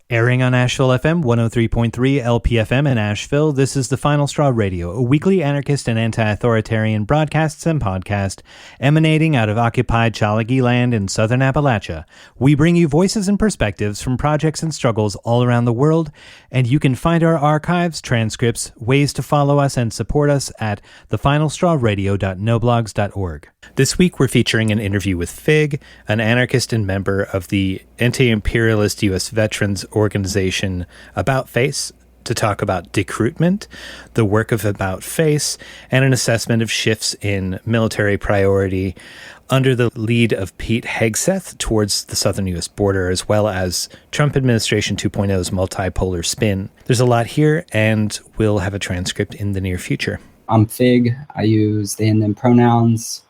Airing on Asheville FM 103.3 LPFM in Asheville, this is The Final Straw Radio, a weekly anarchist and anti-authoritarian broadcasts and podcast emanating out of occupied Chalagi land in southern Appalachia. We bring you voices and perspectives from projects and struggles all around the world, and you can find our archives, transcripts, ways to follow us and support us at thefinalstrawradio.noblogs.org. This week we're featuring an interview with Fig, an anarchist and member of the anti-Imperialist U.S. Veterans Organization About Face, to talk about Decruitment, the work of About Face, and an assessment of shifts in military priority under the lead of Pete Hegseth towards the southern U.S. border, as well as Trump administration 2.0's multipolar spin. There's a lot here, and we'll have a transcript in the near future. I'm Fig. I use they and them pronouns.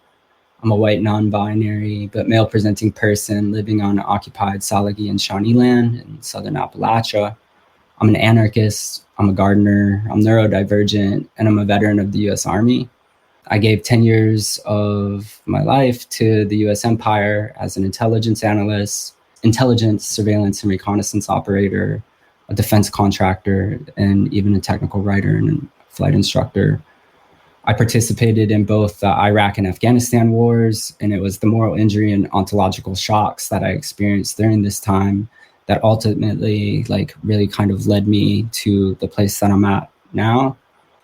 I'm a white, non-binary, but male-presenting person living on occupied Salagi and Shawnee land in southern Appalachia. I'm an anarchist, I'm a gardener, I'm neurodivergent, and I'm a veteran of the U.S. Army. I gave 10 years of my life to the U.S. Empire as an intelligence analyst, intelligence, surveillance, and reconnaissance operator, a defense contractor, and even a technical writer and a flight instructor. I participated in both the Iraq and Afghanistan wars, and it was the moral injury and ontological shocks that I experienced during this time that ultimately really kind of led me to the place that I'm at now.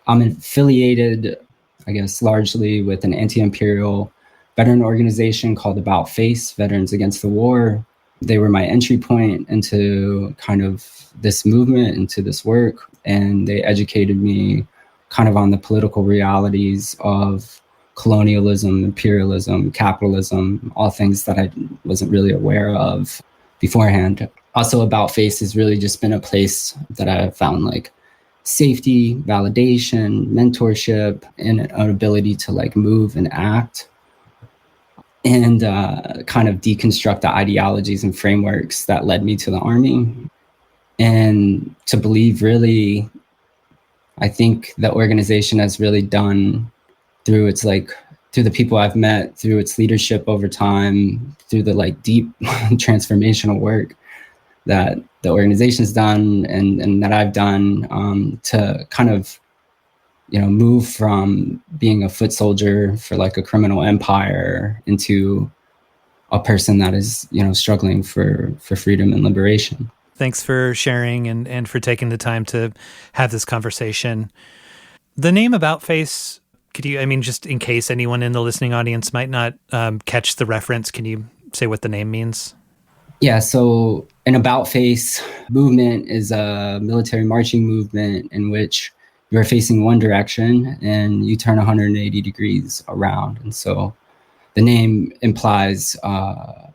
I'm affiliated, I guess, largely with an anti-imperial veteran organization called About Face, Veterans Against the War. They were my entry point into kind of this movement, into this work, and they educated me kind of on the political realities of colonialism, imperialism, capitalism, all things that I wasn't really aware of beforehand. Also, About Face has really just been a place that I have found safety, validation, mentorship, and an ability to move and act and kind of deconstruct the ideologies and frameworks that led me to the Army. And to believe really, I think the organization has really done through its through the people I've met, through its leadership over time, through the deep transformational work that the organization's done and that I've done to kind of, move from being a foot soldier for a criminal empire into a person that is, struggling for freedom and liberation. Thanks for sharing and for taking the time to have this conversation. The name About Face, could you, just in case anyone in the listening audience might not catch the reference, can you say what the name means? Yeah, so an About Face movement is a military marching movement in which you're facing one direction and you turn 180 degrees around. And so the name implies a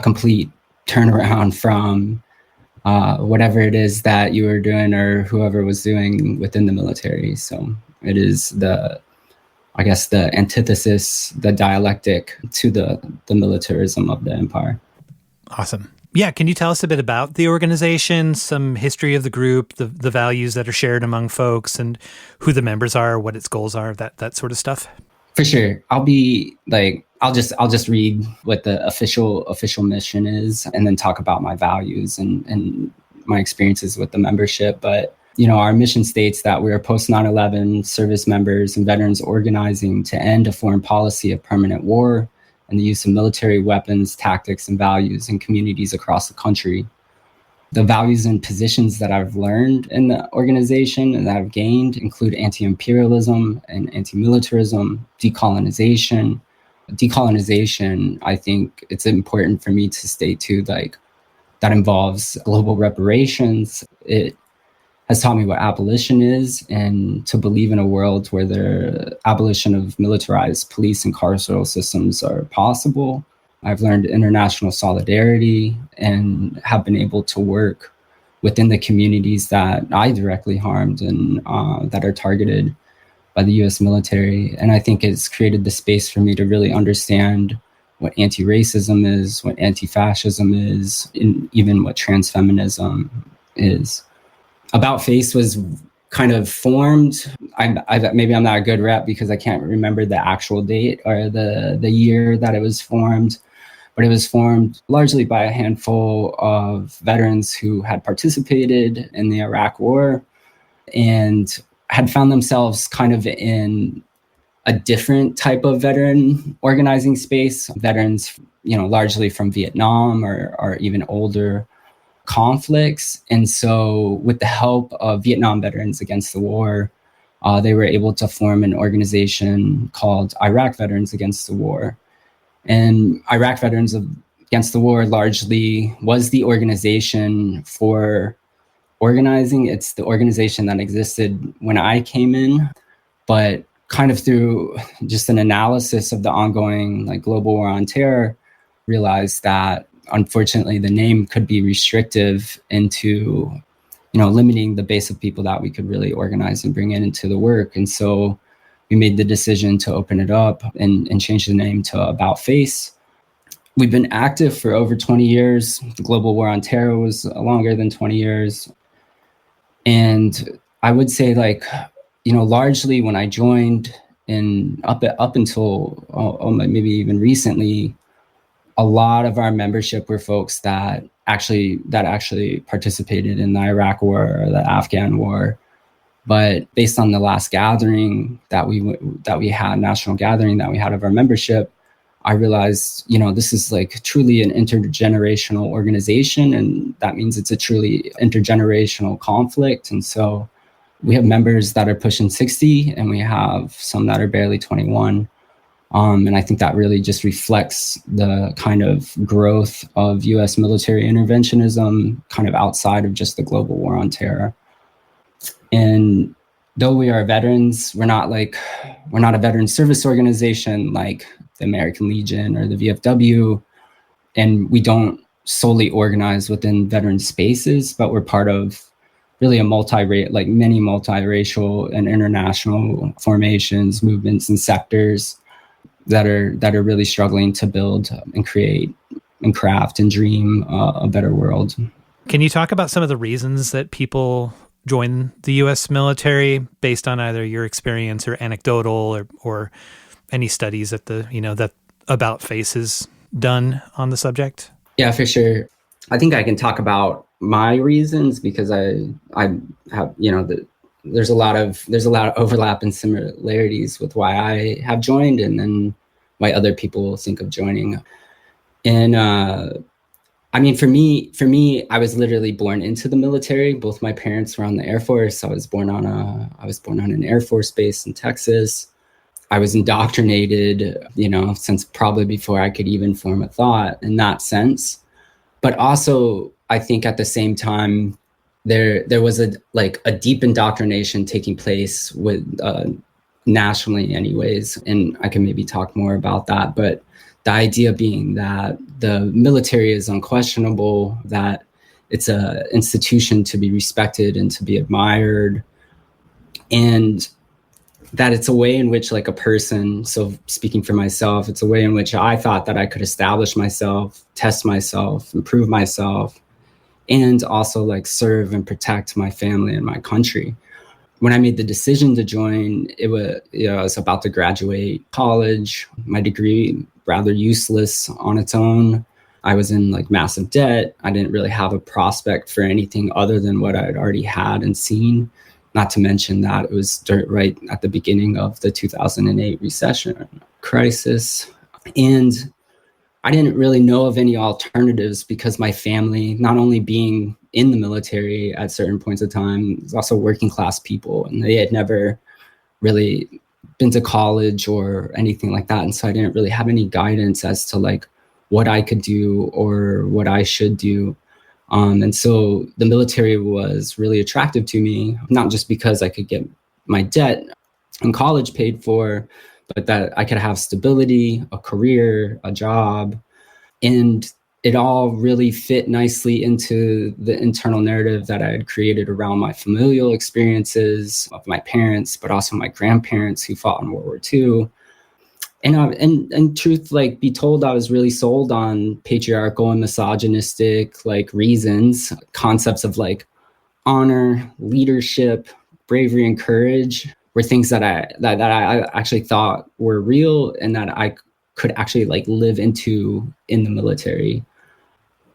complete turnaround from whatever it is that you were doing or whoever was doing within the military. So it is the antithesis, the dialectic to the militarism of the empire. Awesome. Yeah. Can you tell us a bit about the organization, some history of the group, the values that are shared among folks and who the members are, what its goals are, that sort of stuff? For sure. I'll just read what the official mission is and then talk about my values and my experiences with the membership. But, our mission states that we are post 9/11 service members and veterans organizing to end a foreign policy of permanent war and the use of military weapons, tactics, and values in communities across the country. The values and positions that I've learned in the organization and that I've gained include anti-imperialism and anti-militarism, decolonization. Decolonization, I think it's important for me to state too, that involves global reparations. It has taught me what abolition is and to believe in a world where the abolition of militarized police and carceral systems are possible. I've learned international solidarity and have been able to work within the communities that I directly harmed and that are targeted by the U.S. military. And I think it's created the space for me to really understand what anti-racism is, what anti-fascism is, and even what transfeminism is. About Face was kind of formed. Maybe I'm not a good rep because I can't remember the actual date or the year that it was formed. but it was formed largely by a handful of veterans who had participated in the Iraq War and had found themselves kind of in a different type of veteran organizing space, veterans, largely from Vietnam or even older conflicts. And so with the help of Vietnam Veterans Against the War, they were able to form an organization called Iraq Veterans Against the War. And Iraq Veterans Against the War largely was the organization for organizing. It's the organization that existed when I came in, but kind of through just an analysis of the ongoing global war on terror, realized that unfortunately the name could be restrictive into limiting the base of people that we could really organize and bring into the work. And so we made the decision to open it up and change the name to About Face. We've been active for over 20 years. The global war on terror was longer than 20 years. And I would say largely when I joined and up until maybe even recently, a lot of our membership were folks that actually participated in the Iraq War or the Afghan War. But based on the last gathering that we had, national gathering that we had of our membership, I realized, this is truly an intergenerational organization, and that means it's a truly intergenerational conflict. And so we have members that are pushing 60, and we have some that are barely 21. And I think that really just reflects the kind of growth of U.S. military interventionism kind of outside of just the global war on terror. And though we are veterans, we're not a veteran service organization like the American Legion or the VFW. And we don't solely organize within veteran spaces, but we're part of really many multiracial and international formations, movements, and sectors that are really struggling to build and create and craft and dream a better world. Can you talk about some of the reasons that people join the U.S. military based on either your experience or anecdotal or any studies that that About Face has done on the subject? Yeah, for sure. I think I can talk about my reasons because I have there's a lot of overlap and similarities with why I have joined and then why other people think of joining. And for me, I was literally born into the military. Both my parents were on the Air Force. I was born on an Air Force base in Texas. I was indoctrinated, since probably before I could even form a thought in that sense. But also, I think at the same time, there was a deep indoctrination taking place with nationally anyways. And I can maybe talk more about that. But the idea being that the military is unquestionable, that it's an institution to be respected and to be admired, and that it's a way in which a person, so speaking for myself, it's a way in which I thought that I could establish myself, test myself, improve myself, and also serve and protect my family and my country. When I made the decision to join, it was, I was about to graduate college, my degree rather useless on its own. I was in massive debt. I didn't really have a prospect for anything other than what I'd already had and seen. Not to mention that it was right at the beginning of the 2008 recession crisis. And I didn't really know of any alternatives because my family, not only being in the military at certain points of time, was also working class people, and they had never really been to college or anything like that. And so I didn't really have any guidance as to what I could do or what I should do. And so the military was really attractive to me, not just because I could get my debt in college paid for, but that I could have stability, a career, a job. And it all really fit nicely into the internal narrative that I had created around my familial experiences of my parents, but also my grandparents who fought in World War II. And truth be told, I was really sold on patriarchal and misogynistic reasons, concepts of honor, leadership, bravery, and courage were things that I actually thought were real and that I could actually like live into in the military.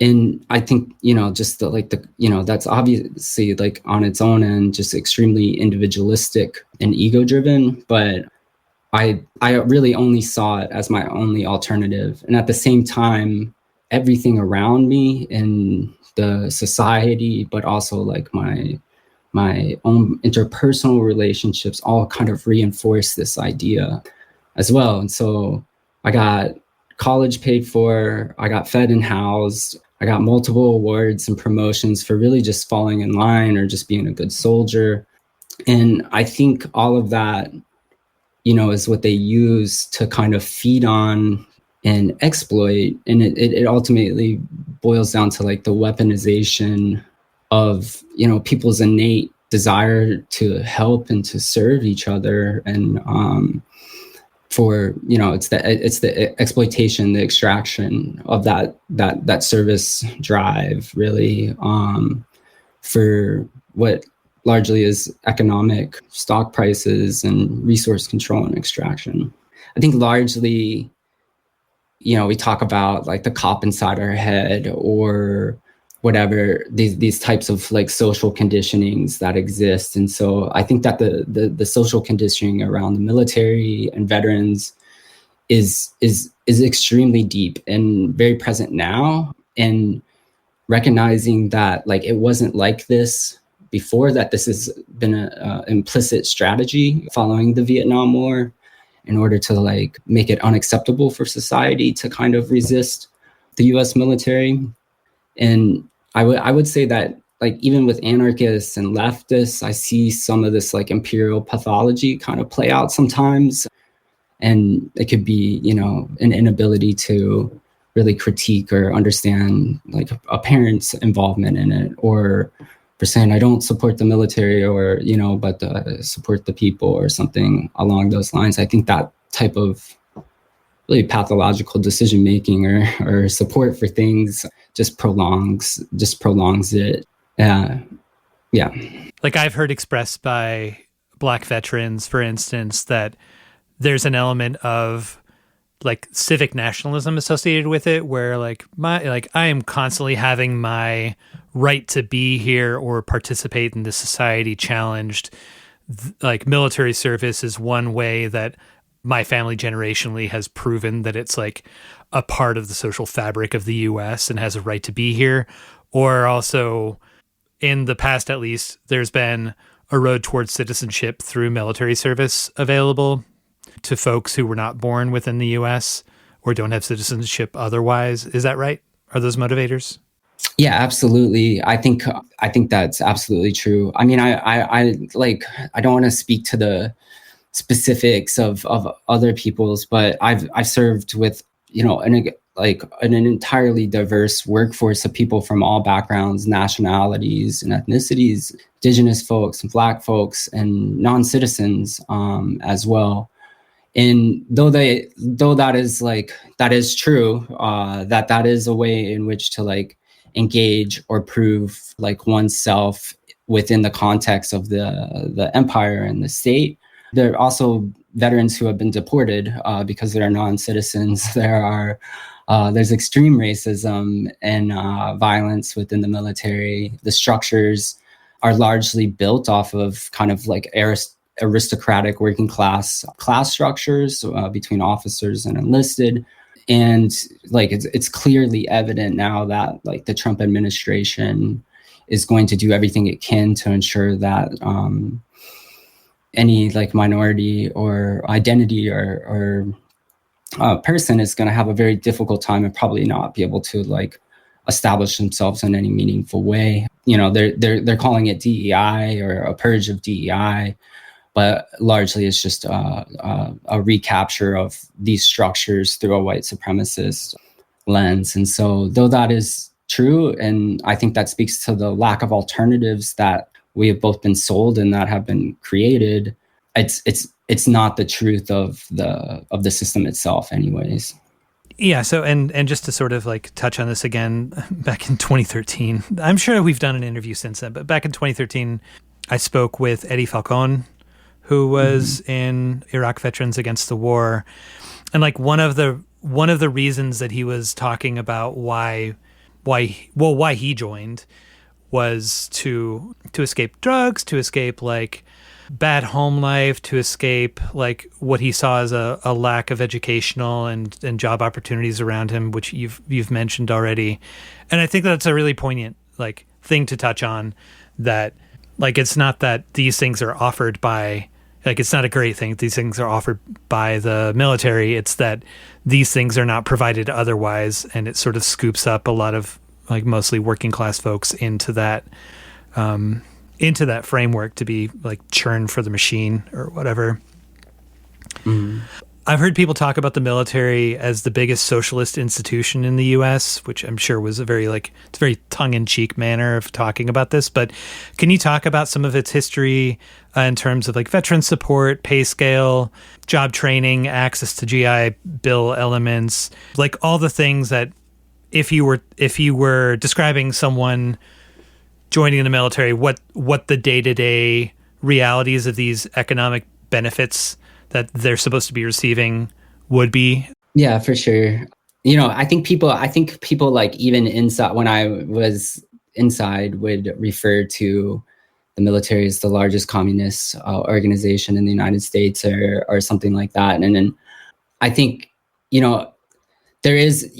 And I think, just that's obviously like on its own end, just extremely individualistic and ego driven. But I really only saw it as my only alternative. And at the same time, everything around me in the society, but also like my own interpersonal relationships all kind of reinforce this idea as well. And so I got college paid for, I got fed and housed, I got multiple awards and promotions for really just falling in line or just being a good soldier. And I think all of that, is what they use to kind of feed on and exploit. And it ultimately boils down to like the weaponization of, people's innate desire to help and to serve each other. And it's the exploitation, the extraction of that service drive, really, for what largely is economic stock prices and resource control and extraction. I think largely, we talk about like the cop inside our head or whatever, these types of like social conditionings that exist. And so I think that the social conditioning around the military and veterans is extremely deep and very present now. And recognizing that like it wasn't like this before, that this has been an implicit strategy following the Vietnam War in order to like make it unacceptable for society to kind of resist the US military. And I would say that like even with anarchists and leftists, I see some of this like imperial pathology kind of play out sometimes. And it could be, an inability to really critique or understand like a parent's involvement in it, or for saying I don't support the military or, but support the people or something along those lines. I think that type of really pathological decision making or support for things just prolongs it. Yeah. Like I've heard expressed by Black veterans, for instance, that there's an element of like civic nationalism associated with it, where like I am constantly having my right to be here or participate in this society challenged. Like military service is one way that my family generationally has proven that it's like a part of the social fabric of the US and has a right to be here. Or also in the past, at least, there's been a road towards citizenship through military service available to folks who were not born within the US or don't have citizenship otherwise. Is that right? Are those motivators? Yeah, absolutely. I think that's absolutely true. I mean, I don't want to speak to the specifics of other people's, but I've served with, an entirely diverse workforce of people from all backgrounds, nationalities and ethnicities, indigenous folks and Black folks and non-citizens as well. And though that is true, that is a way in which to like engage or prove like oneself within the context of the empire and the state. There are also veterans who have been deported because they're non-citizens. There's extreme racism and violence within the military. The structures are largely built off of kind of like aristocratic working class structures between officers and enlisted. And like it's clearly evident now that like the Trump administration is going to do everything it can to ensure that any like minority or identity or person is going to have a very difficult time and probably not be able to like establish themselves in any meaningful way. They're calling it DEI or a purge of DEI, but largely it's just a recapture of these structures through a white supremacist lens. And so though that is true, and I think that speaks to the lack of alternatives that we have both been sold and that have been created, it's not the truth of the system itself anyways. Yeah. So, and just to sort of like touch on this again, back in 2013, I'm sure we've done an interview since then, but back in 2013, I spoke with Eddie Falcon, who was in Iraq Veterans Against the War. And like one of the one of the reasons that he was talking about why he joined was to escape drugs, to escape like bad home life, to escape like what he saw as a lack of educational and job opportunities around him, which you've mentioned already. And I think that's a really poignant like thing to touch on, that like it's not that these things are offered by, like it's not a great thing these things are offered by the military, it's that these things are not provided otherwise, and it sort of scoops up a lot of like mostly working class folks into that framework to be like churn for the machine or whatever. I've heard people talk about the military as the biggest socialist institution in the US, which I'm sure was it's a very tongue-in-cheek manner of talking about this. But can you talk about some of its history in terms of like veteran support, pay scale, job training, access to GI Bill elements, like all the things that if you were describing someone joining the military, what the day-to-day realities of these economic benefits that they're supposed to be receiving would be? Yeah, for sure. I think people like even inside, when I was inside, would refer to the military as the largest communist organization in the United States or something like that. And then I think, there is,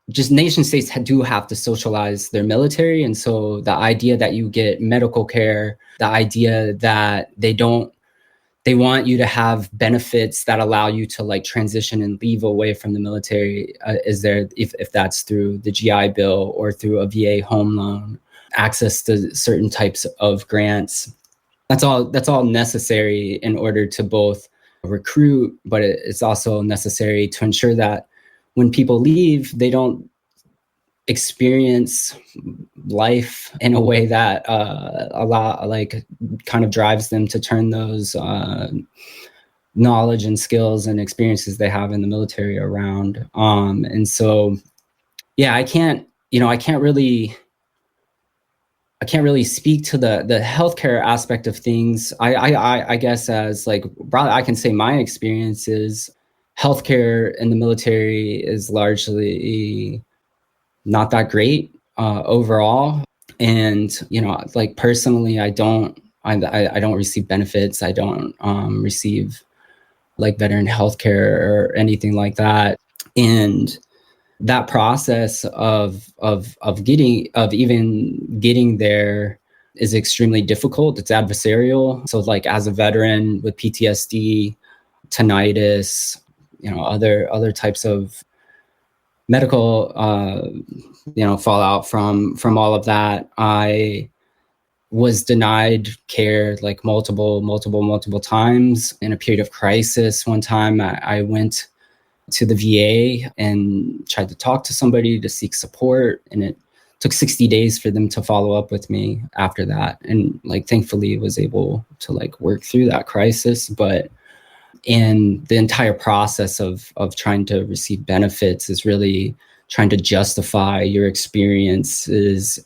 just nation states do have to socialize their military. And so the idea that you get medical care, the idea that they want you to have benefits that allow you to like transition and leave away from the military is there, if that's through the GI Bill or through a VA home loan, access to certain types of grants. That's all necessary in order to both recruit, but it's also necessary to ensure that when people leave, they don't experience life in a way that a lot like kind of drives them to turn those knowledge and skills and experiences they have in the military around. And so, yeah, I can't really speak to the healthcare aspect of things. I guess as like, I can say my experience is healthcare in the military is largely not that great overall. And, like personally, I don't receive benefits. I don't receive like veteran healthcare or anything like that. And that process of even getting there is extremely difficult. It's adversarial. So like as a veteran with PTSD, tinnitus, other types of medical fallout from all of that, I was denied care like multiple times. In a period of crisis, one time I went to the VA and tried to talk to somebody to seek support, and it took 60 days for them to follow up with me after that. And like thankfully was able to like work through that crisis. But in the entire process of trying to receive benefits is really trying to justify your experiences,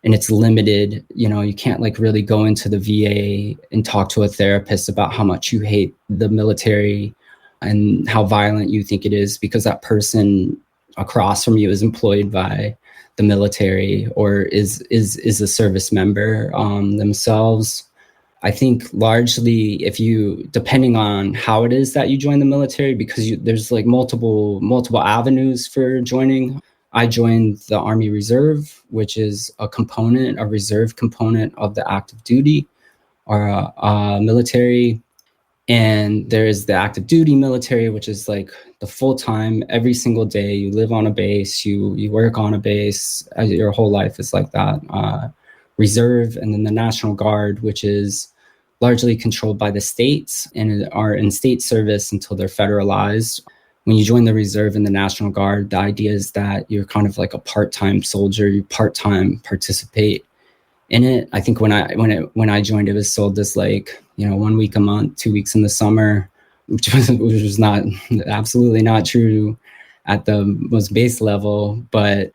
and it's limited. You can't like really go into the VA and talk to a therapist about how much you hate the military and how violent you think it is, because that person across from you is employed by the military or is a service member themselves. I think largely depending on how it is that you join the military, because there's like multiple avenues for joining. I joined the Army Reserve, which is a reserve component of the active duty or military. And there is the active duty military, which is like the full-time, every single day you live on a base, you work on a base, your whole life is like that. Reserve, and then the National Guard, which is largely controlled by the states and are in state service until they're federalized. When you join the Reserve and the National Guard, the idea is that you're kind of like a part-time soldier. You part-time participate in it. I think when I joined, it was sold as like 1 week a month, 2 weeks in the summer, which was not absolutely not true at the most base level. But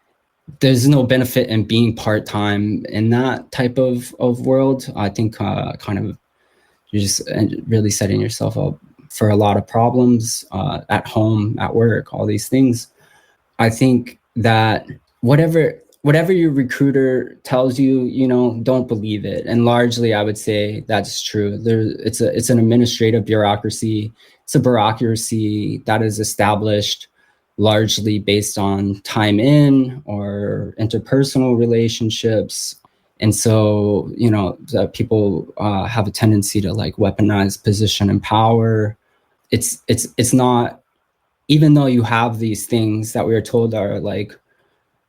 there's no benefit in being part-time in that type of world. I think kind of you're just really setting yourself up for a lot of problems at home, at work, all these things. I think that whatever your recruiter tells you, don't believe it. And largely, I would say that's true. It's an administrative bureaucracy. It's a bureaucracy that is established largely based on time in or interpersonal relationships. And so, people have a tendency to like weaponize position and power. It's not, even though you have these things that we are told are like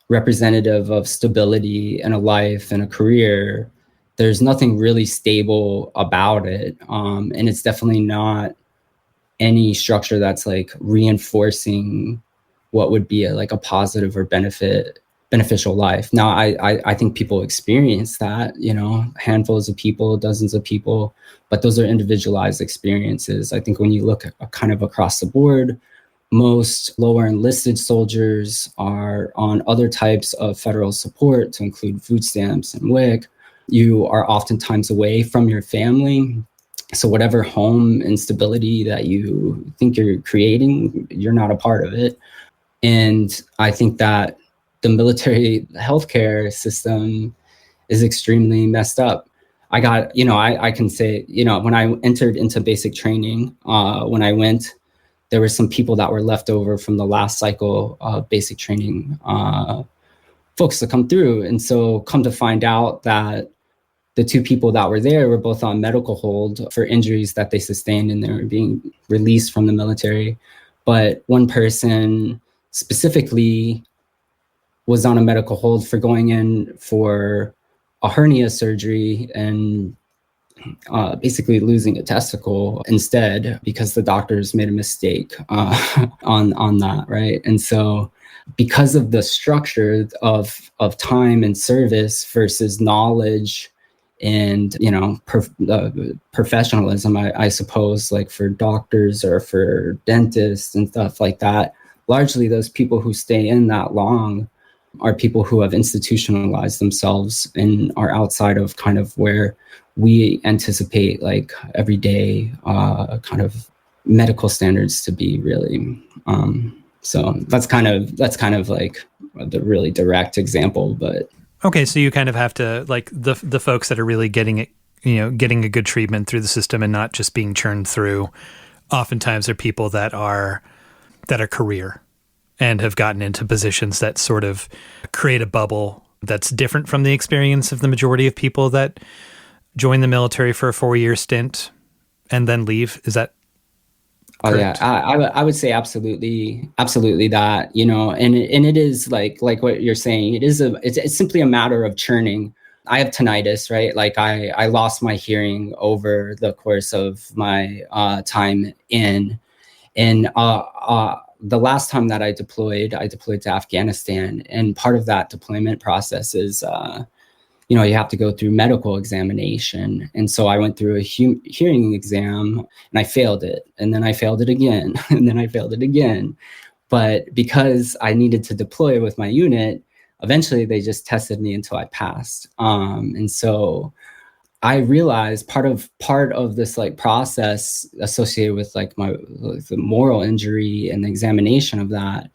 representative of stability in a life and a career, there's nothing really stable about it. And it's definitely not any structure that's like reinforcing what would be a positive or beneficial life. Now, I think people experience that, handfuls of people, dozens of people, but those are individualized experiences. I think when you look at kind of across the board, most lower enlisted soldiers are on other types of federal support to include food stamps and WIC. You are oftentimes away from your family. So whatever home instability that you think you're creating, you're not a part of it. And I think that the military healthcare system is extremely messed up. I can say, when I entered into basic training, when I went, there were some people that were left over from the last cycle of basic training folks to come through. And so come to find out that the two people that were there were both on medical hold for injuries that they sustained, and they were being released from the military. But one person specifically was on a medical hold for going in for a hernia surgery and basically losing a testicle instead because the doctors made a mistake on that, right? And so because of the structure of time and service versus knowledge and, professionalism, I suppose, like for doctors or for dentists and stuff like that, largely those people who stay in that long are people who have institutionalized themselves and are outside of kind of where we anticipate like everyday kind of medical standards to be, really. So that's kind of like the really direct example. But okay, so you kind of have to, like, the folks that are really getting it, getting a good treatment through the system and not just being churned through, oftentimes are people that are career and have gotten into positions that sort of create a bubble that's different from the experience of the majority of people that join the military for a 4-year stint and then leave. Is that correct? Oh yeah, I would say absolutely that, and it is like what you're saying. It's simply a matter of churning. I have tinnitus, right? Like I lost my hearing over the course of my time in, and the last time that I deployed to Afghanistan, and part of that deployment process is, you have to go through medical examination. And so I went through a hearing exam and I failed it. And then I failed it again. And then I failed it again. But because I needed to deploy with my unit, eventually they just tested me until I passed. And so I realized part of this like process associated with like the moral injury and the examination of that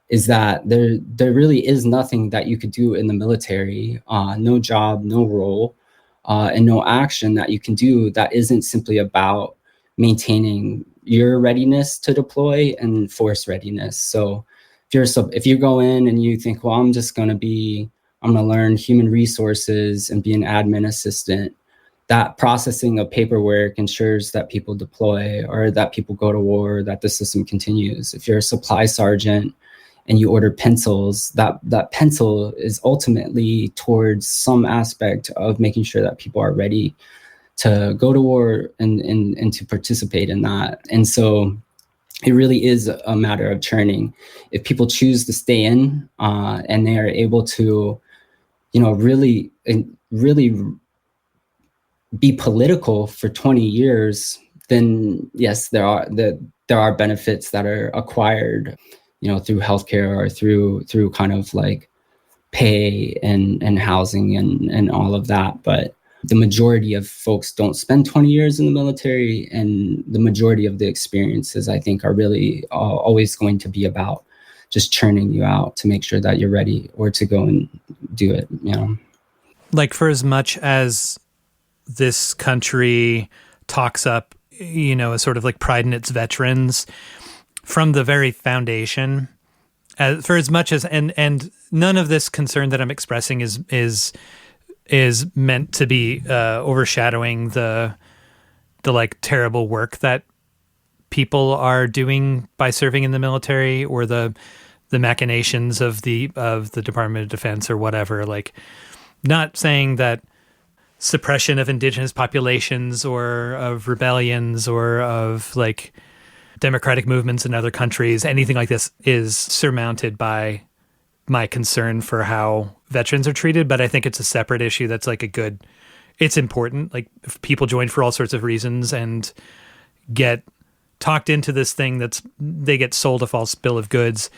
is that there really is nothing that you could do in the military, no job, no role, and no action that you can do that isn't simply about maintaining your readiness to deploy and force readiness. So if you go in and you think, well, I'm going to learn human resources and be an admin assistant, that processing of paperwork ensures that people deploy or that people go to war, that the system continues. If you're a supply sergeant and you order pencils, that pencil is ultimately towards some aspect of making sure that people are ready to go to war and to participate in that. And so it really is a matter of churning. If people choose to stay in and they are able to, really be political for 20 years, then yes, there are benefits that are acquired, through healthcare or through kind of like pay and housing and all of that. But the majority of folks don't spend 20 years in the military, and the majority of the experiences, I think, are really always going to be about just churning you out to make sure that you're ready or to go and do it, you know. Like, for as much as this country talks up, you know, a sort of like pride in its veterans from the very foundation, for as much as, and none of this concern that I'm expressing is meant to be overshadowing the like terrible work that people are doing by serving in the military, or the machinations of the Department of Defense or whatever. Like, not saying that suppression of indigenous populations or of rebellions or of like democratic movements in other countries, anything like this, is surmounted by my concern for how veterans are treated. But I think it's a separate issue that's like it's important. Like, if people join for all sorts of reasons and get talked into this thing they get sold a false bill of goods,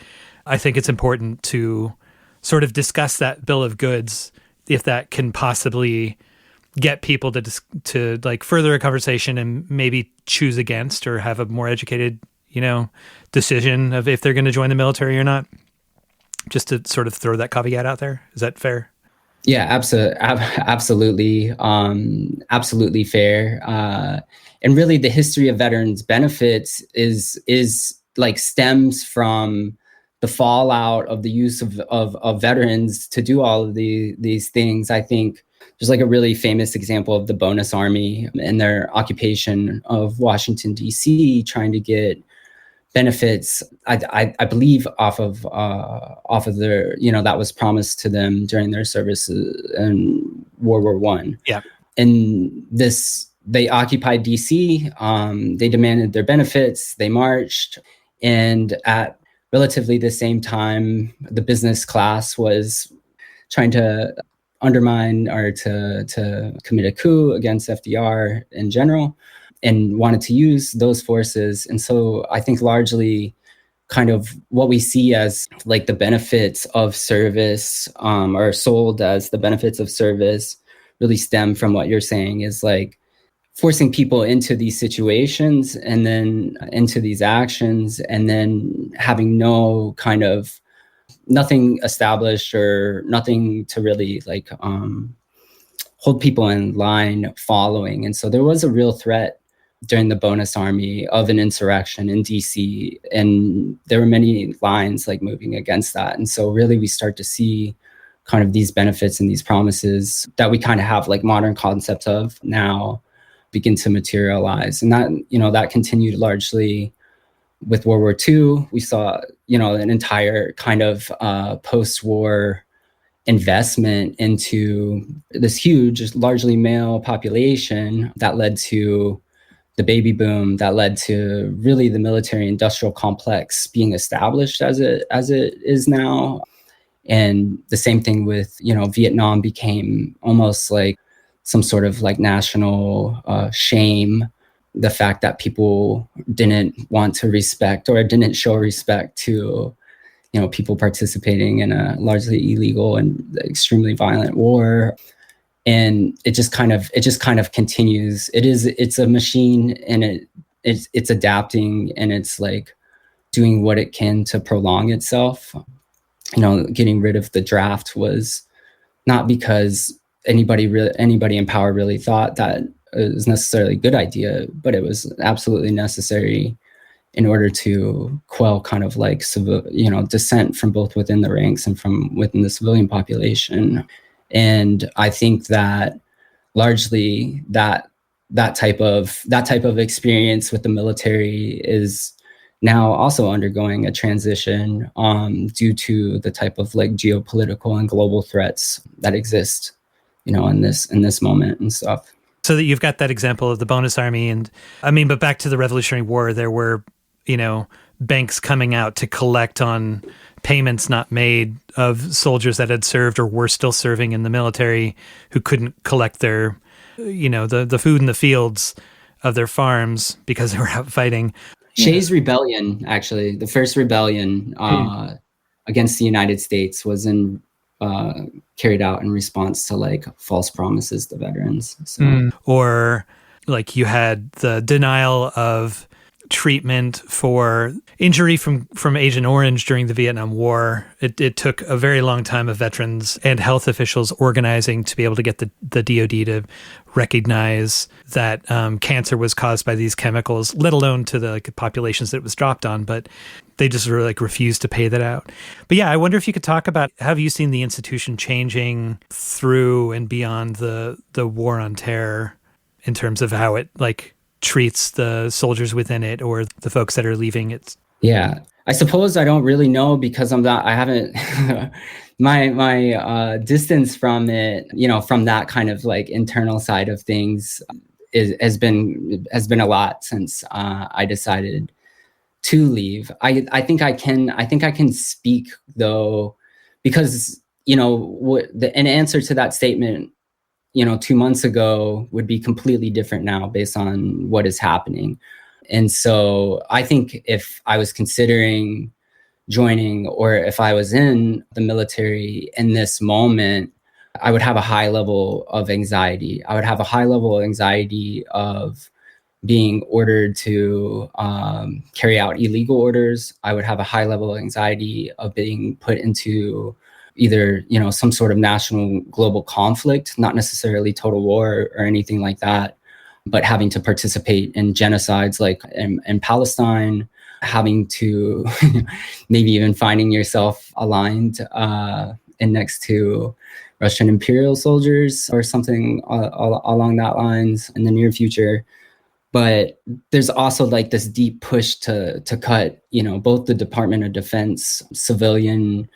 I think it's important to sort of discuss that bill of goods, if that can possibly get people to like further a conversation and maybe choose against or have a more educated, you know, decision of if they're going to join the military or not. Just to sort of throw that caveat out there. Is that fair? Yeah, absolutely. Absolutely fair. And really the history of veterans benefits is like stems from the fallout of the use of veterans to do all of these things. I think there's like a really famous example of the Bonus Army and their occupation of Washington, D.C., trying to get benefits, I believe, off of their, you know, that was promised to them during their services in World War I. Yeah. And they occupied DC. They demanded their benefits. They marched. And at relatively the same time, the business class was trying to undermine or to commit a coup against FDR in general, and wanted to use those forces. And so I think largely kind of what we see as like the benefits of service, or sold as the benefits of service, really stem from what you're saying, is like forcing people into these situations and then into these actions, and then having no kind of nothing established or nothing to really like hold people in line following. And so there was a real threat during the Bonus Army of an insurrection in DC, and there were many lines like moving against that. And so really we start to see kind of these benefits and these promises that we kind of have like modern concepts of now begin to materialize. And that, you know, that continued largely with World War II. We saw, you know, an entire kind of post-war investment into this huge, largely male population that led to the baby boom, that led to really the military industrial complex being established as it is now. And the same thing with, you know, Vietnam became almost like some sort of like national shame. The fact that people didn't want to respect or didn't show respect to, you know, people participating in a largely illegal and extremely violent war. And it just kind of continues. It's a machine, and it's adapting, and it's like doing what it can to prolong itself. You know, getting rid of the draft was not because anybody in power really thought that it was necessarily a good idea, but it was absolutely necessary in order to quell kind of like dissent from both within the ranks and from within the civilian population. And I think that largely that type of experience with the military is now also undergoing a transition due to the type of like geopolitical and global threats that exist, you know, in this moment and stuff. So that you've got that example of the Bonus Army, and I mean, but back to the Revolutionary War, there were, you know, banks coming out to collect on payments not made of soldiers that had served or were still serving in the military who couldn't collect their, you know, the food in the fields of their farms because they were out fighting. Shays' Rebellion, actually, the first rebellion against the United States was in carried out in response to like false promises to veterans. So. Or like you had the denial of treatment for injury from Agent Orange during the Vietnam War. It took a very long time of veterans and health officials organizing to be able to get the DoD to recognize that cancer was caused by these chemicals, let alone to the populations that it was dropped on. But they just sort of like refused to pay that out. But yeah, I wonder if you could talk about, have you seen the institution changing through and beyond the war on terror in terms of how it like treats the soldiers within it or the folks that are leaving it? Yeah, I suppose I don't really know because I haven't, my distance from it, from that kind of like internal side of things has been a lot since I decided to leave. I think I can speak though, because, an answer to that statement 2 months ago would be completely different now based on what is happening. And so I think if I was considering joining or if I was in the military in this moment, I would have a high level of anxiety. I would have a high level of anxiety of being ordered to carry out illegal orders. I would have a high level of anxiety of being put into either, some sort of national global conflict, not necessarily total war or anything like that, but having to participate in genocides like in Palestine, having to maybe even finding yourself aligned and next to Russian imperial soldiers or something along that lines in the near future. But there's also like this deep push to cut, both the Department of Defense civilian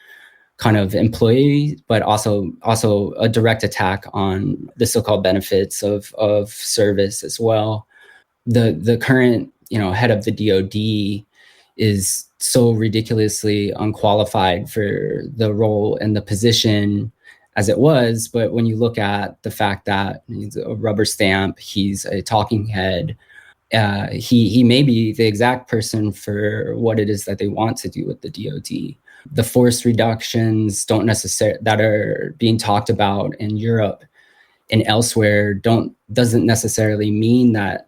kind of employee, but also a direct attack on the so-called benefits of service as well. The current, head of the DoD is so ridiculously unqualified for the role and the position as it was. But when you look at the fact that he's a rubber stamp, he's a talking head, he may be the exact person for what it is that they want to do with the DoD. The force reductions that are being talked about in Europe and elsewhere doesn't necessarily mean that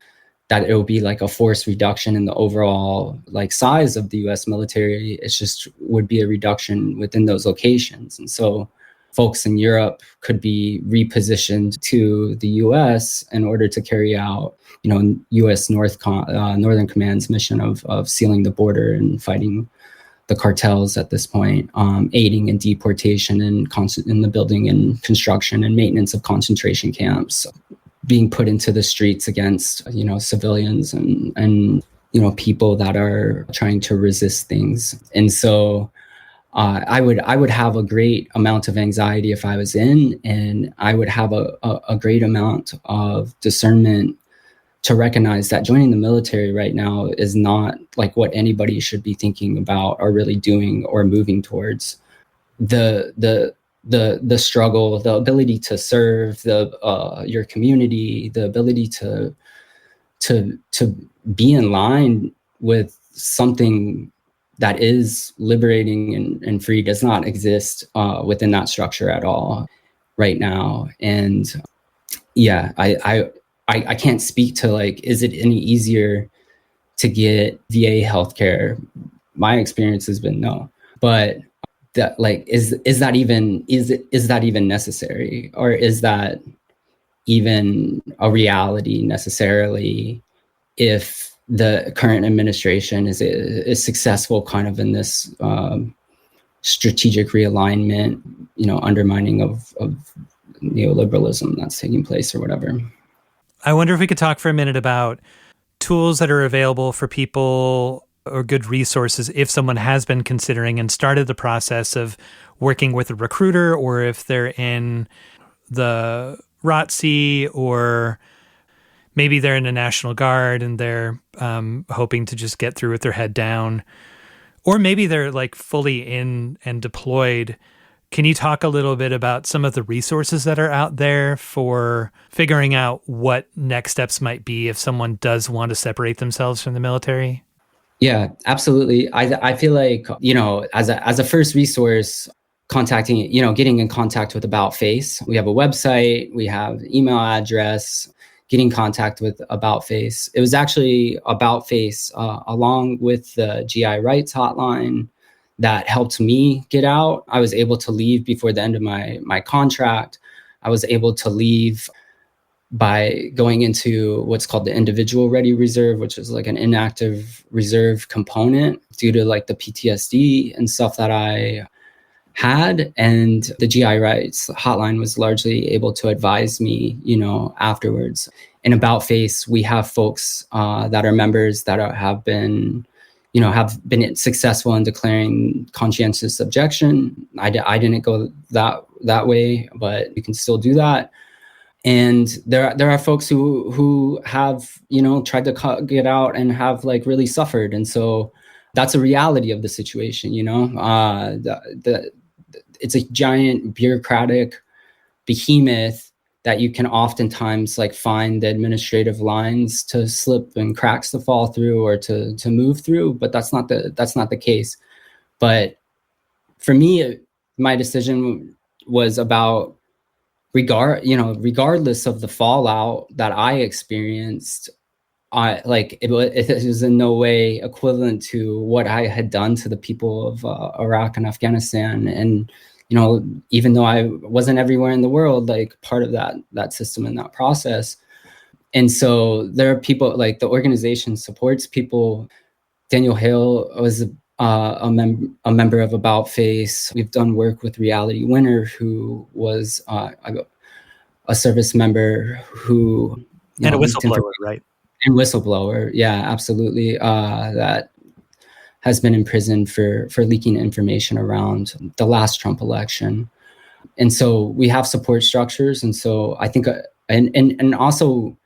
it will be like a force reduction in the overall like size of the US military. It's just would be a reduction within those locations. And so folks in Europe could be repositioned to the US in order to carry out, US Northern Command's mission of sealing the border and fighting the cartels at this point, aiding in deportation and in the building and construction and maintenance of concentration camps, being put into the streets against, civilians and people that are trying to resist things. And so I would have a great amount of anxiety if I was in, and I would have a great amount of discernment to recognize that joining the military right now is not like what anybody should be thinking about or really doing or moving towards. The struggle, the ability to serve your community, the ability to be in line with something that is liberating and free does not exist within that structure at all right now. And yeah, I can't speak to like, is it any easier to get VA healthcare? My experience has been no, but that like, is that even necessary, or is that even a reality necessarily if the current administration is successful kind of in this strategic realignment, undermining of neoliberalism that's taking place or whatever. I wonder if we could talk for a minute about tools that are available for people or good resources if someone has been considering and started the process of working with a recruiter, or if they're in the ROTC, or maybe they're in the National Guard and they're hoping to just get through with their head down, or maybe they're like fully in and deployed. Can you talk a little bit about some of the resources that are out there for figuring out what next steps might be if someone does want to separate themselves from the military? Yeah, absolutely. I feel like, as a first resource, contacting, getting in contact with About Face. We have a website, we have email address, getting in contact with About Face. It was actually About Face along with the GI rights hotline that helped me get out. I was able to leave before the end of my contract. I was able to leave by going into what's called the individual ready reserve, which is like an inactive reserve component due to like the PTSD and stuff that I had. And the GI rights hotline was largely able to advise me, afterwards. In About Face, we have folks that are members that have been successful in declaring conscientious objection. I didn't go that way, but you can still do that. And there are folks who have, tried to get out and have like really suffered. And so that's a reality of the situation, it's a giant bureaucratic behemoth that you can oftentimes like find the administrative lines to slip and cracks to fall through or to move through, but that's not the case. But for me, my decision was about regardless of the fallout that I experienced, it was in no way equivalent to what I had done to the people of Iraq and Afghanistan. And, even though I wasn't everywhere in the world, like part of that system and that process. And so there are people, like the organization supports people. Daniel Hale was a member of About Face. We've done work with Reality Winner, who was a service member who... And a whistleblower, right? And whistleblower, yeah, absolutely. That has been imprisoned for leaking information around the last Trump election. And so we have support structures. And so I think, and also,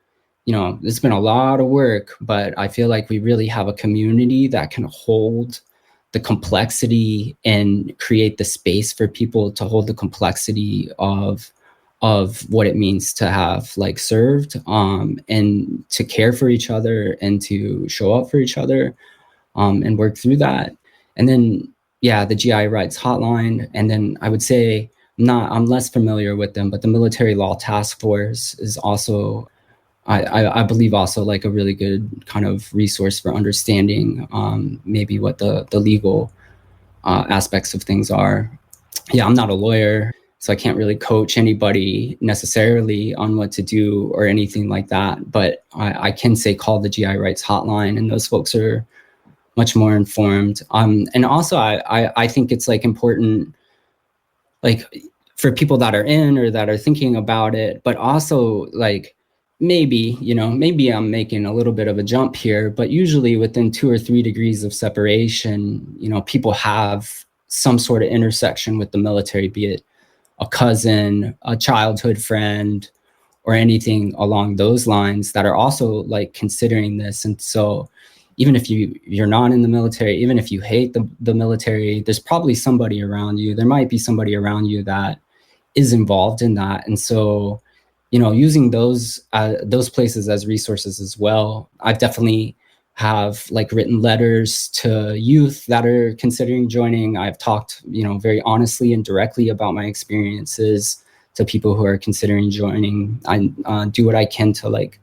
there's been a lot of work, but I feel like we really have a community that can hold the complexity and create the space for people to hold the complexity of what it means to have like served, and to care for each other and to show up for each other, and work through that. And then, the GI rights hotline. And then I would say I'm less familiar with them, but the Military Law Task Force is also, I believe, also like a really good kind of resource for understanding maybe what the legal aspects of things are. Yeah, I'm not a lawyer, so I can't really coach anybody necessarily on what to do or anything like that. But I can say call the GI rights hotline, and those folks are much more informed. And also, I think it's like important, like for people that are in or that are thinking about it, but also like maybe I'm making a little bit of a jump here, but usually within 2 or 3 degrees of separation, people have some sort of intersection with the military, be it a cousin, a childhood friend, or anything along those lines that are also like considering this. And so even if you're not in the military, even if you hate the military, there's probably somebody around you. There might be somebody around you that is involved in that. And so, using those places as resources as well. I've definitely have like written letters to youth that are considering joining. I've talked, very honestly and directly about my experiences to people who are considering joining. I do what I can to like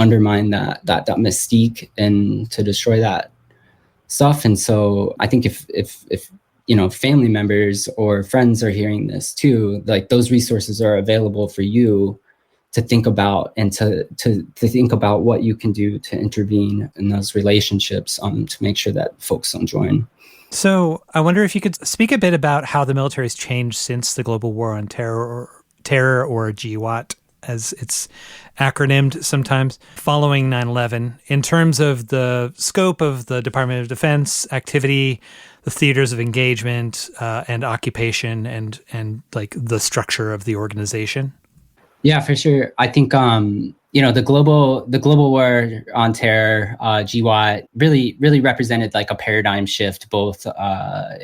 undermine that mystique and to destroy that stuff. And so I think if family members or friends are hearing this too, like those resources are available for you to think about and to think about what you can do to intervene in those relationships, to make sure that folks don't join. So I wonder if you could speak a bit about how the military has changed since the global war on terror, or GWAT, as it's acronymed sometimes, following 9/11, in terms of the scope of the Department of Defense activity, the theaters of engagement, and occupation, and like the structure of the organization. Yeah, for sure. I think the global war on terror, GWAT, really represented like a paradigm shift, both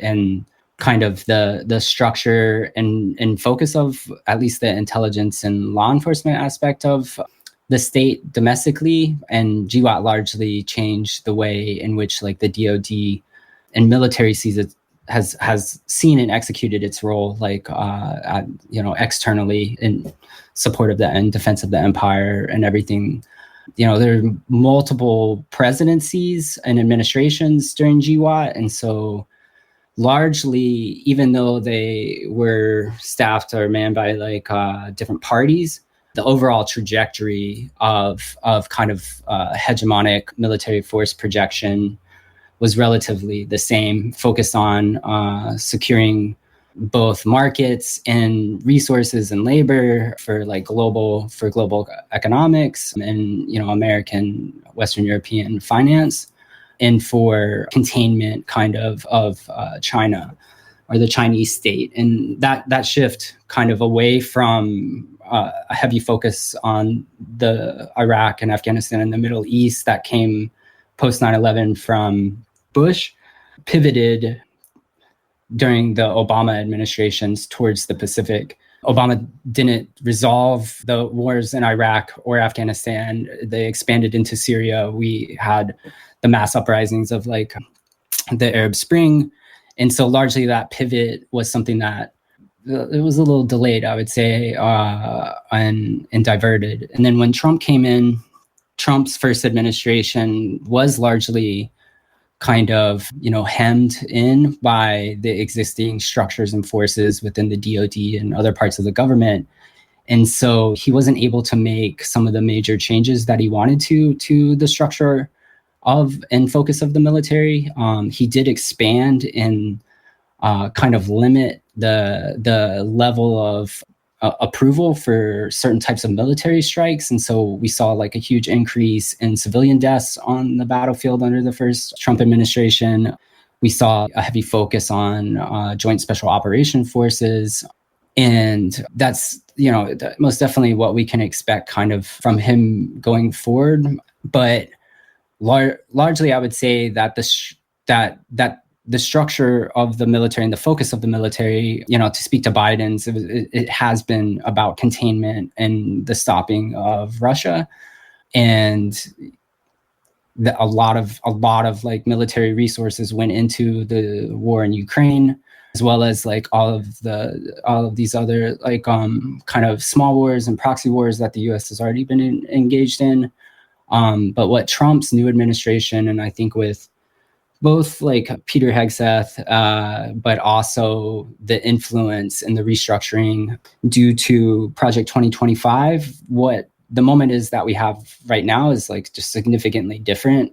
in kind of the structure and focus of at least the intelligence and law enforcement aspect of the state domestically. And GWAT largely changed the way in which like the DoD and military sees has seen and executed its role, like externally in support of and defense of the empire and everything. There are multiple presidencies and administrations during GWAT, and so largely, even though they were staffed or manned by different parties, the overall trajectory of kind of hegemonic military force projection was relatively the same, focused on securing both markets and resources and labor for global economics and American, Western European finance, and for containment kind of China or the Chinese state. And that shift kind of away from a heavy focus on the Iraq and Afghanistan and the Middle East that came post 9/11 from Bush pivoted during the Obama administrations towards the Pacific. Obama didn't resolve the wars in Iraq or Afghanistan. They expanded into Syria. We had the mass uprisings of the Arab Spring. And so largely that pivot was something that it was a little delayed, I would say, and diverted. And then when Trump came in, Trump's first administration was largely kind of, hemmed in by the existing structures and forces within the DoD and other parts of the government. And so he wasn't able to make some of the major changes that he wanted to the structure of and focus of the military. He did expand and kind of limit the level of approval for certain types of military strikes. And so we saw a huge increase in civilian deaths on the battlefield under the first Trump administration. We saw a heavy focus on joint special operation forces. And that's, most definitely what we can expect kind of from him going forward. But largely, I would say that the structure of the military and the focus of the military, to speak to Biden's, it has been about containment and the stopping of Russia, and a lot of military resources went into the war in Ukraine, as well as all of these other kind of small wars and proxy wars that the U.S. has already been engaged in. But what Trump's new administration, and I think with both Peter Hegseth, but also the influence and the restructuring due to Project 2025, what the moment is that we have right now is just significantly different.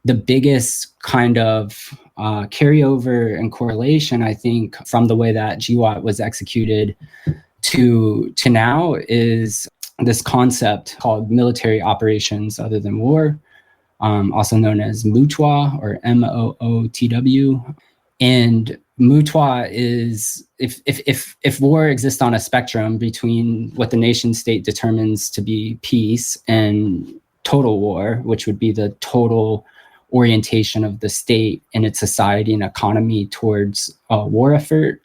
The biggest kind of carryover and correlation, I think, from the way that GWAT was executed to now is this concept called military operations other than war, also known as MOOTW or MOOTW. And MOOTW is if war exists on a spectrum between what the nation state determines to be peace and total war, which would be the total orientation of the state and its society and economy towards a war effort,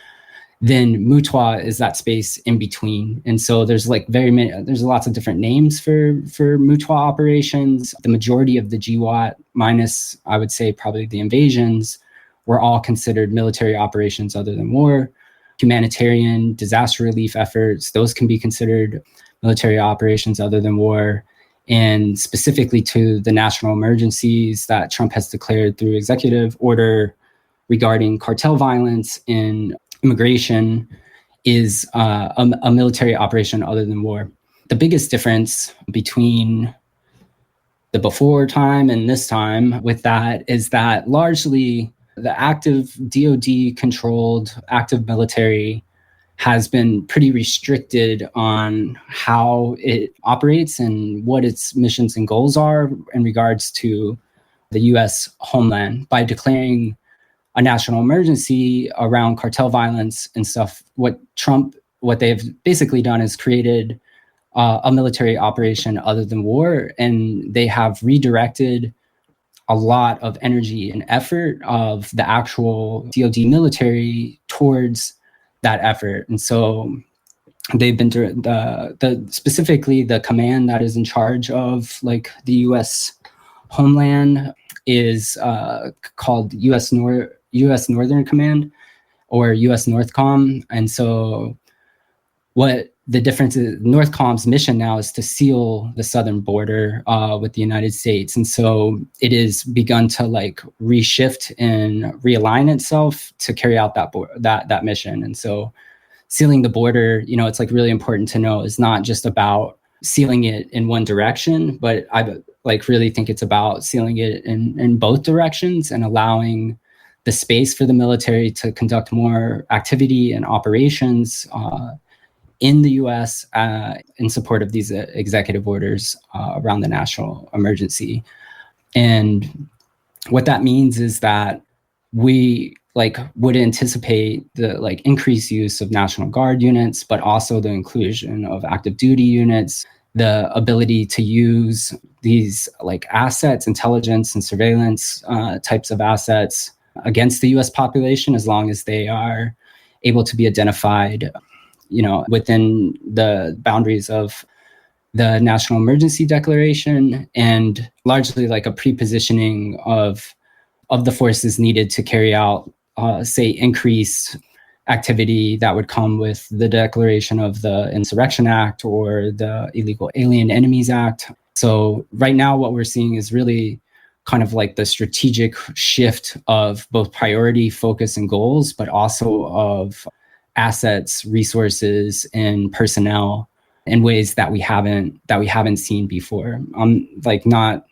then MOOTW is that space in between. And so there's there's lots of different names for MOOTW operations. The majority of the GWAT, minus I would say probably the invasions, were all considered military operations other than war. Humanitarian disaster relief efforts, those can be considered military operations other than war. And specifically to the national emergencies that Trump has declared through executive order regarding cartel violence and immigration is a military operation other than war. The biggest difference between the before time and this time with that is that largely the active DoD-controlled active military has been pretty restricted on how it operates and what its missions and goals are in regards to the U.S. homeland. By declaring a national emergency around cartel violence and stuff, what they've basically done is created a military operation other than war, and they have redirected a lot of energy and effort of the actual DoD military towards that effort. And so they've been specifically the command that is in charge of the U.S. homeland is called U.S. Northern Command. or US Northcom. And so what the difference is, Northcom's mission now is to seal the southern border with the United States. And so it has begun to like reshift and realign itself to carry out that mission. And so sealing the border, it's like really important to know, is not just about sealing it in one direction, but I like really think it's about sealing it in both directions and allowing the space for the military to conduct more activity and operations in the U.S. In support of these executive orders around the national emergency. And what that means is that we would anticipate the increased use of National Guard units, but also the inclusion of active duty units, the ability to use these assets, intelligence and surveillance types of assets against the U.S. population, as long as they are able to be identified within the boundaries of the National Emergency Declaration, and largely a pre-positioning of the forces needed to carry out, say, increased activity that would come with the declaration of the Insurrection Act or the Illegal Alien Enemies Act. So right now what we're seeing is really kind of the strategic shift of both priority, focus, and goals, but also of assets, resources, and personnel in ways that we haven't seen before. I'm not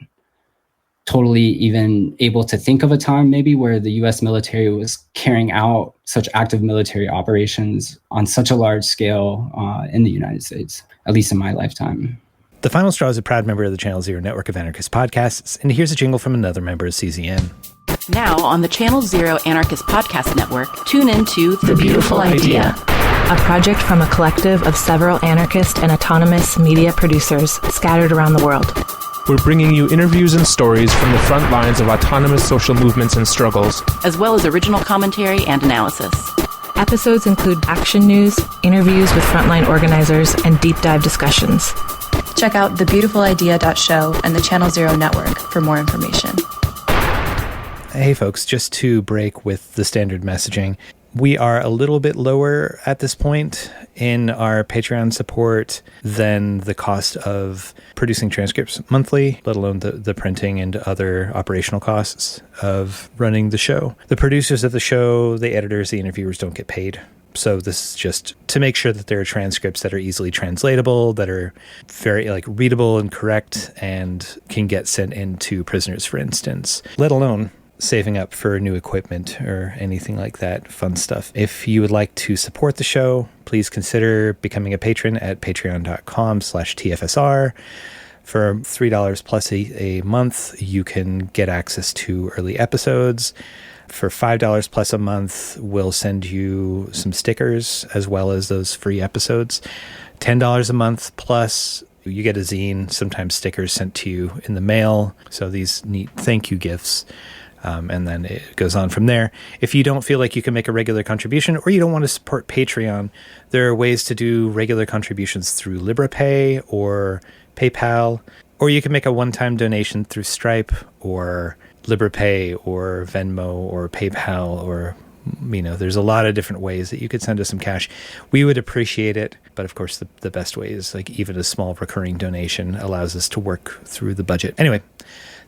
totally even able to think of a time maybe where the U.S. military was carrying out such active military operations on such a large scale in the United States, at least in my lifetime. The Final Straw is a proud member of the Channel Zero network of anarchist podcasts, and here's a jingle from another member of CZN. Now on the Channel Zero Anarchist Podcast Network, tune into The Beautiful Idea, a project from a collective of several anarchist and autonomous media producers scattered around the world. We're bringing you interviews and stories from the front lines of autonomous social movements and struggles, as well as original commentary and analysis. Episodes include action news, interviews with frontline organizers, and deep dive discussions. Check out thebeautifulidea.show and the Channel Zero network for more information. Hey folks, just to break with the standard messaging, we are a little bit lower at this point in our Patreon support than the cost of producing transcripts monthly, let alone the printing and other operational costs of running the show. The producers of the show, the editors, the interviewers don't get paid. So this is just to make sure that there are transcripts that are easily translatable, that are very readable and correct, and can get sent in to prisoners, for instance, let alone saving up for new equipment or anything like that fun stuff. If you would like to support the show, please consider becoming a patron at patreon.com/TFSR. For $3 plus a month, you can get access to early episodes. For $5 plus a month, we'll send you some stickers as well as those free episodes. $10 a month plus, you get a zine, sometimes stickers sent to you in the mail. So these neat thank you gifts. And then it goes on from there. If you don't feel like you can make a regular contribution, or you don't want to support Patreon, there are ways to do regular contributions through LibrePay or PayPal, or you can make a one-time donation through Stripe or LibrePay or Venmo or PayPal, or there's a lot of different ways that you could send us some cash. We would appreciate it, but of course the best way is even a small recurring donation allows us to work through the budget. Anyway,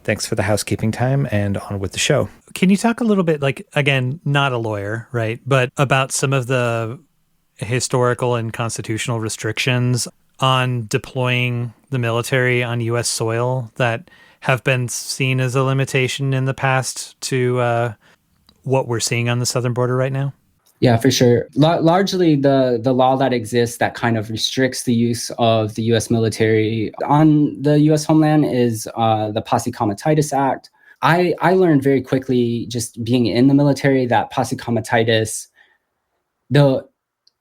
thanks for the housekeeping time, and on with the show. Can you talk a little bit, again, not a lawyer, right, but about some of the historical and constitutional restrictions on deploying the military on U.S. soil that have been seen as a limitation in the past to what we're seeing on the southern border right now? Yeah, for sure. Largely, the law that exists that kind of restricts the use of the U.S. military on the U.S. homeland is the Posse Comitatus Act. I learned very quickly, just being in the military, that Posse Comitatus, though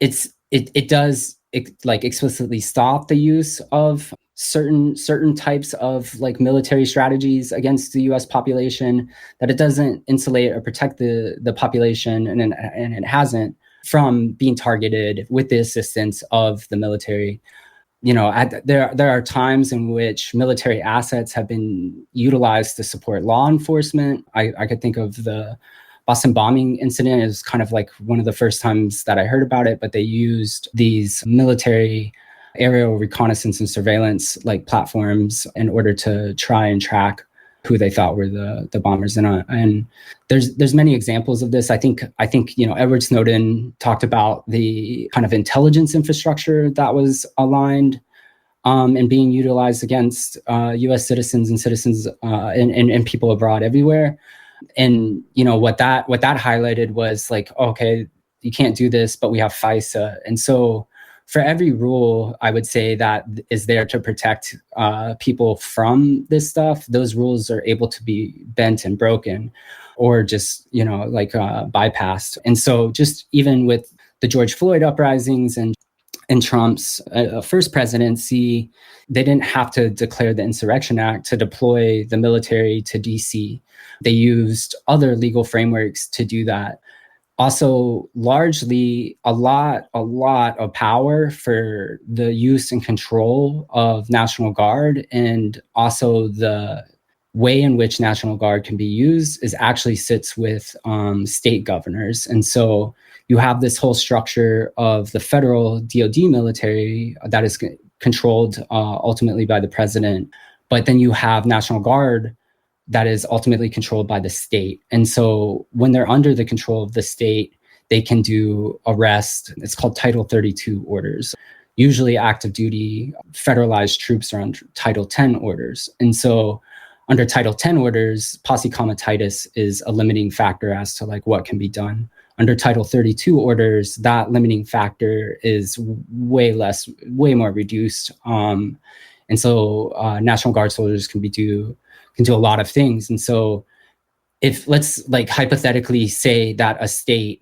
it does explicitly stop the use of certain types of military strategies against the U.S. population, that it doesn't insulate or protect the population, and it hasn't, from being targeted with the assistance of the military. There are times in which military assets have been utilized to support law enforcement. I could think of the Boston bombing incident is kind of like one of the first times that I heard about it, but they used these military aerial reconnaissance and surveillance like platforms in order to try and track who they thought were the bombers. And there's many examples of this. I think Edward Snowden talked about the kind of intelligence infrastructure that was aligned and being utilized against U.S. citizens and citizens and people abroad everywhere. And what that highlighted was like, okay, you can't do this, but we have FISA. And so for every rule, I would say that is there to protect people from this stuff, those rules are able to be bent and broken or just, bypassed. And so just even with the George Floyd uprisings and Trump's first presidency, they didn't have to declare the Insurrection Act to deploy the military to DC. They used other legal frameworks to do that. Also, largely, a lot of power for the use and control of National Guard, and also the way in which National Guard can be used actually sits with state governors. And so you have this whole structure of the federal DoD military that is controlled ultimately by the president, but then you have National Guard that is ultimately controlled by the state. And so when they're under the control of the state, they can do arrest. It's called Title 32 orders. Usually active duty federalized troops are under Title 10 orders. And so under Title 10 orders, posse comitatus is a limiting factor as to like what can be done. Under Title 32 orders, that limiting factor is way more reduced. And so National Guard soldiers can do a lot of things. And so if let's like hypothetically say that a state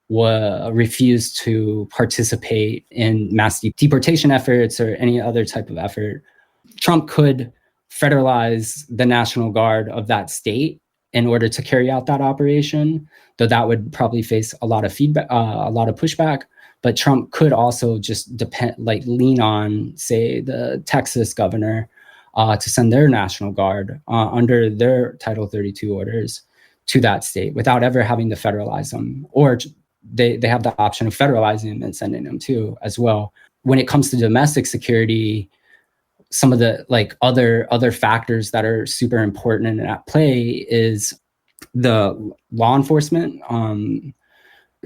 refused to participate in mass deportation efforts or any other type of effort, Trump could federalize the National Guard of that state in order to carry out that operation, though that would probably face a lot of feedback, a lot of pushback. But Trump could also just lean on, say, the Texas governor to send their National Guard under their Title 32 orders to that state without ever having to federalize them. Or they have the option of federalizing them and sending them too as well. When it comes to domestic security, some of the like other factors that are super important and at play is the law enforcement.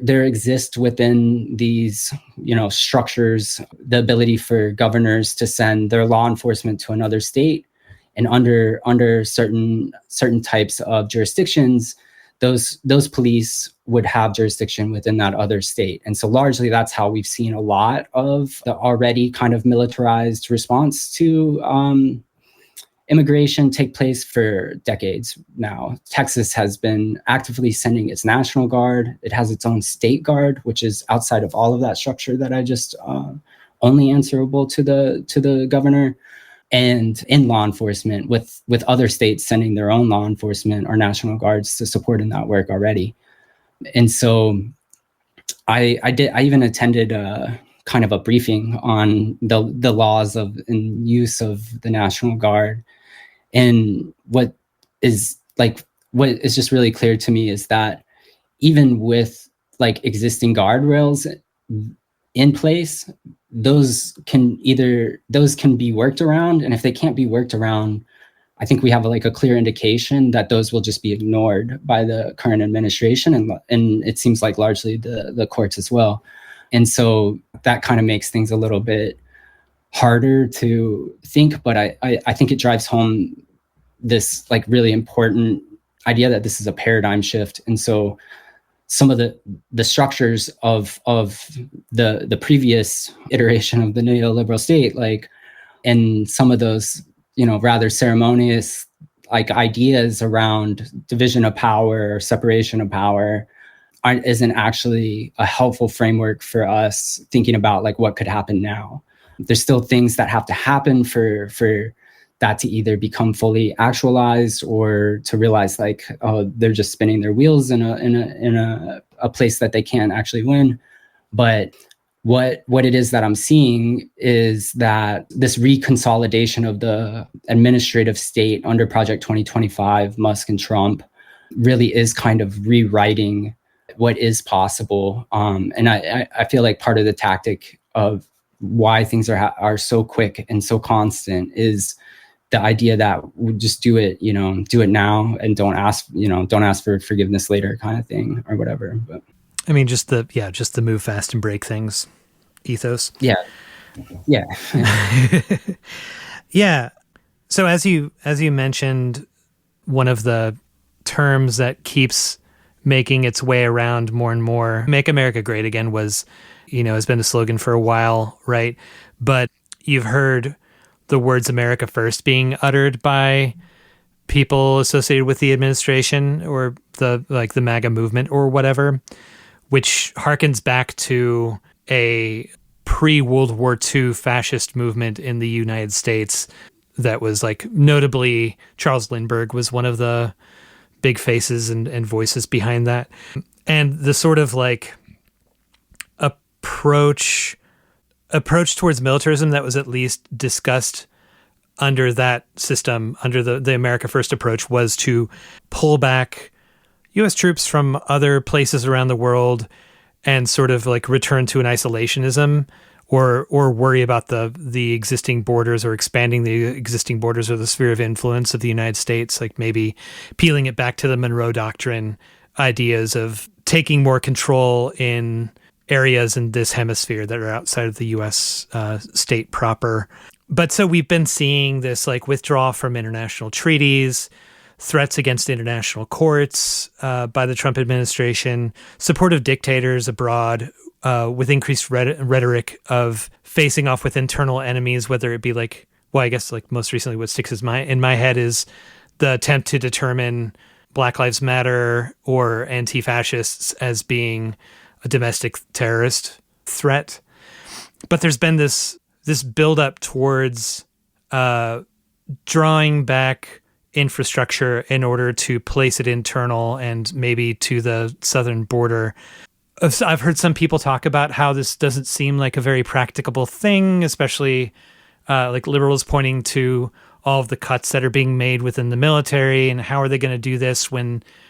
There exists within these, structures, the ability for governors to send their law enforcement to another state, and under certain types of jurisdictions, those police would have jurisdiction within that other state. And so largely that's how we've seen a lot of the already kind of militarized response to immigration take place for decades now. Texas has been actively sending its National Guard. It has its own state guard, which is outside of all of that structure that I just only answerable to the governor. And in law enforcement, with other states sending their own law enforcement or National Guards to support in that work already. And so I even attended kind of a briefing on the laws of and use of the National Guard. And what is just really clear to me is that even with like existing guardrails in place, those can be worked around. And if they can't be worked around, I think we have like a clear indication that those will just be ignored by the current administration. And it seems like largely the courts as well. And so that kind of makes things a little bit harder to think, but I think it drives home this like really important idea that this is a paradigm shift. And so some of the structures of the previous iteration of the neoliberal state, like, and some of those, rather ceremonious like ideas around division of power or separation of power isn't actually a helpful framework for us thinking about like what could happen now. There's still things that have to happen for that to either become fully actualized or to realize like, oh, they're just spinning their wheels in a place that they can't actually win. But what it is that I'm seeing is that this reconsolidation of the administrative state under Project 2025, Musk and Trump, really is kind of rewriting what is possible. And I feel like part of the tactic of why things are so quick and so constant is the idea that we just do it now and don't ask for forgiveness later kind of thing or whatever. But I mean, just the move fast and break things ethos. Yeah. Yeah. So as you mentioned, one of the terms that keeps making its way around more and more, "Make America Great Again" has been a slogan for a while, right? But you've heard the words "America First" being uttered by people associated with the administration or the MAGA movement or whatever, which harkens back to a pre-World War II fascist movement in the United States that was notably Charles Lindbergh was one of the big faces and voices behind that. And the sort of approach towards militarism that was at least discussed under that system, under the America First approach, was to pull back U.S. troops from other places around the world and sort of return to an isolationism or worry about the existing borders or expanding the existing borders or the sphere of influence of the United States, maybe peeling it back to the Monroe Doctrine ideas of taking more control in areas in this hemisphere that are outside of the U.S. State proper. But so we've been seeing this withdrawal from international treaties, threats against international courts by the Trump administration, support of dictators abroad with increased rhetoric of facing off with internal enemies, whether it be I guess most recently what sticks in my head is the attempt to determine Black Lives Matter or anti-fascists as being a domestic terrorist threat. But there's been this buildup towards drawing back infrastructure in order to place it internal and maybe to the southern border. I've heard some people talk about how this doesn't seem like a very practicable thing, especially liberals pointing to all of the cuts that are being made within the military and how are they going to do this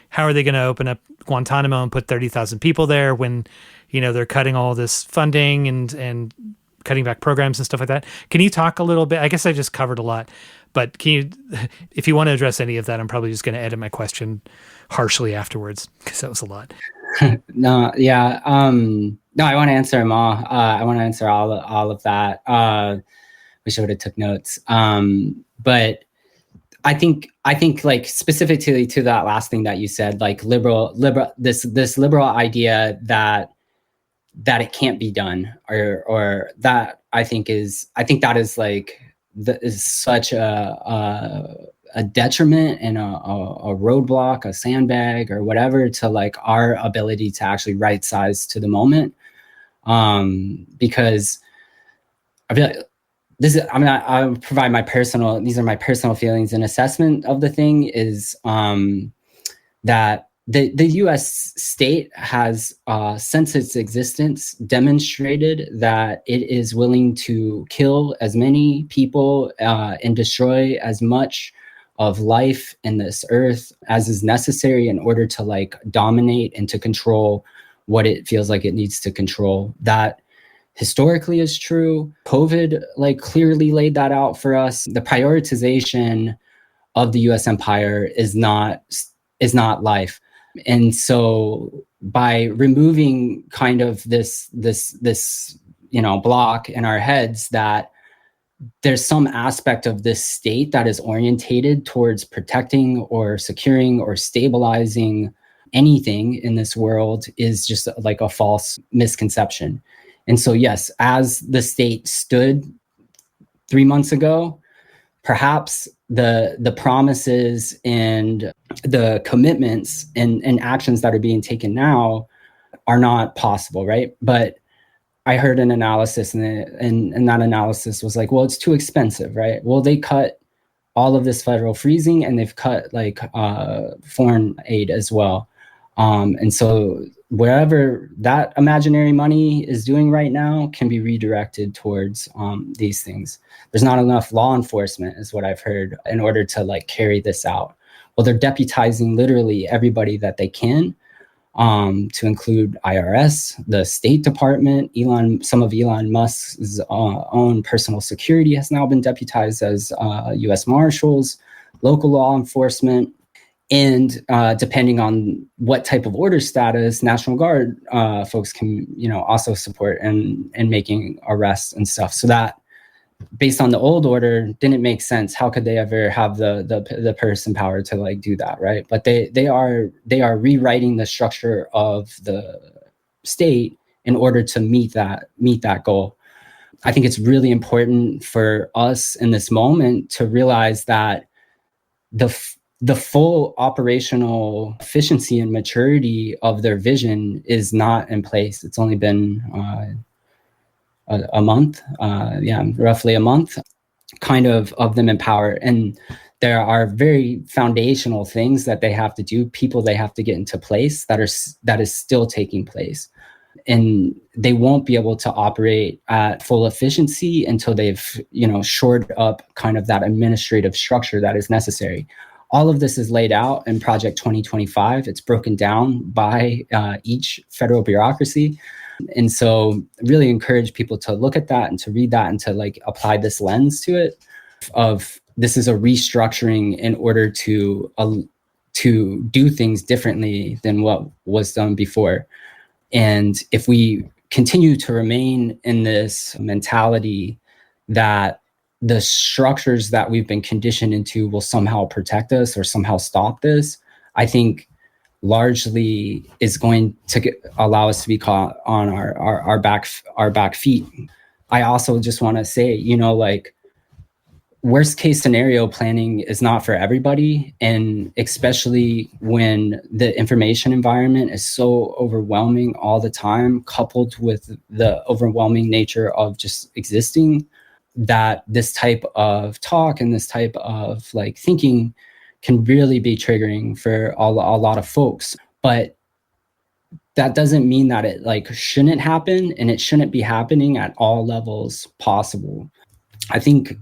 how are they going to open up Guantanamo and put 30,000 people there when, they're cutting all this funding and cutting back programs and stuff like that. Can you talk a little bit? I guess I just covered a lot, but if you want to address any of that, I'm probably just going to edit my question harshly afterwards because that was a lot. No, yeah. No, I want to answer them all. I want to answer all of that. Wish I would have took notes. But I think specifically to that last thing that you said, liberal, this liberal idea that it can't be done or that I think that is such a detriment and a roadblock, a sandbag or whatever to our ability to actually right size to the moment. Because I feel I'll provide these are my personal feelings and assessment of the thing is that the U.S. state has, since its existence, demonstrated that it is willing to kill as many people and destroy as much of life in this earth as is necessary in order to dominate and to control what it feels like it needs to control. That historically is true. COVID clearly laid that out for us. The prioritization of the U.S. empire is not life. And so by removing kind of this block in our heads that there's some aspect of this state that is orientated towards protecting or securing or stabilizing anything in this world is just a false misconception. And so, yes, as the state stood 3 months ago, perhaps the promises and the commitments and actions that are being taken now are not possible, right? But I heard an analysis and that analysis was well, it's too expensive, right? Well, they cut all of this federal freezing and they've cut foreign aid as well. And so wherever that imaginary money is doing right now can be redirected towards these things. There's not enough law enforcement is what I've heard in order to carry this out. Well, they're deputizing literally everybody that they can, to include IRS, the State Department, some of Elon Musk's own personal security has now been deputized as U.S. Marshals, local law enforcement, and depending on what type of order status, National Guard folks can, also support in making arrests and stuff. So that, based on the old order, didn't make sense. How could they ever have the person power to like do that, right? But they are rewriting the structure of the state in order to meet that goal. I think it's really important for us in this moment to realize that the full operational efficiency and maturity of their vision is not in place. It's only been a month, roughly a month, kind of them in power. And there are very foundational things that they have to do, people they have to get into place that is still taking place. And they won't be able to operate at full efficiency until they've, shored up kind of that administrative structure that is necessary. All of this is laid out in Project 2025. It's broken down by each federal bureaucracy. And so really encourage people to look at that and to read that and to like apply this lens to it of this is a restructuring in order to do things differently than what was done before. And if we continue to remain in this mentality that the structures that we've been conditioned into will somehow protect us or somehow stop this, I think largely is going to allow us to be caught on our back feet. I also just want to say, worst case scenario planning is not for everybody. And especially when the information environment is so overwhelming all the time, coupled with the overwhelming nature of just existing, that this type of talk and this type of like thinking can really be triggering for a lot of folks. But that doesn't mean that it like shouldn't happen, and it shouldn't be happening at all levels possible. I think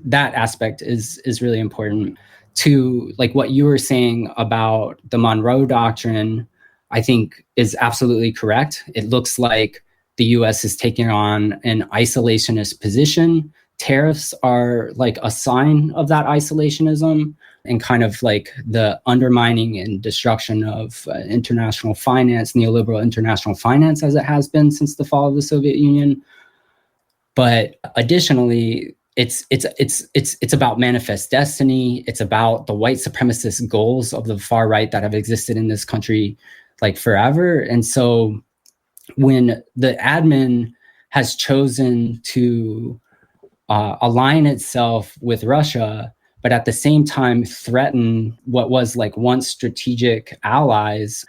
that aspect is really important. To like what you were saying about the Monroe Doctrine, I think is absolutely correct. It looks like the US is taking on an isolationist position. Tariffs are like a sign of that isolationism and kind of like the undermining and destruction of international finance, neoliberal international finance, as it has been since the fall of the Soviet Union. But additionally, it's about manifest destiny. It's about the white supremacist goals of the far right that have existed in this country like forever. And so when the admin has chosen to align itself with Russia, but at the same time threaten what was like once strategic allies,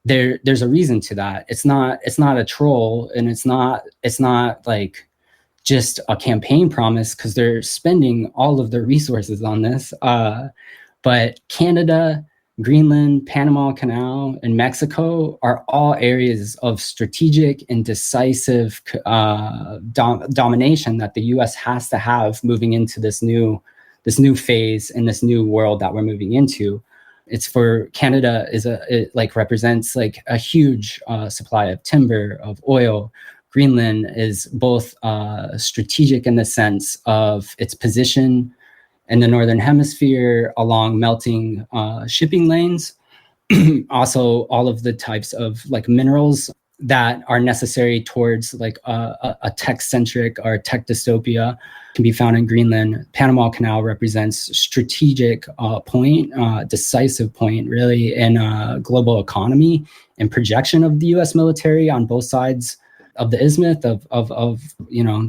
there's a reason to that. It's not a troll, and it's not like just a campaign promise, because they're spending all of their resources on this. But Canada, Greenland, Panama Canal, and Mexico are all areas of strategic and decisive domination that the U.S. has to have moving into this new phase in this new world that we're moving into. It's for Canada it represents like a huge supply of timber, of oil. Greenland is both strategic in the sense of its position in the Northern Hemisphere along melting shipping lanes. Also, all of the types of like minerals that are necessary towards like a tech-centric or tech dystopia can be found in Greenland. Panama Canal represents strategic point, decisive point, really, in global economy and projection of the U.S. military on both sides of the isthmus of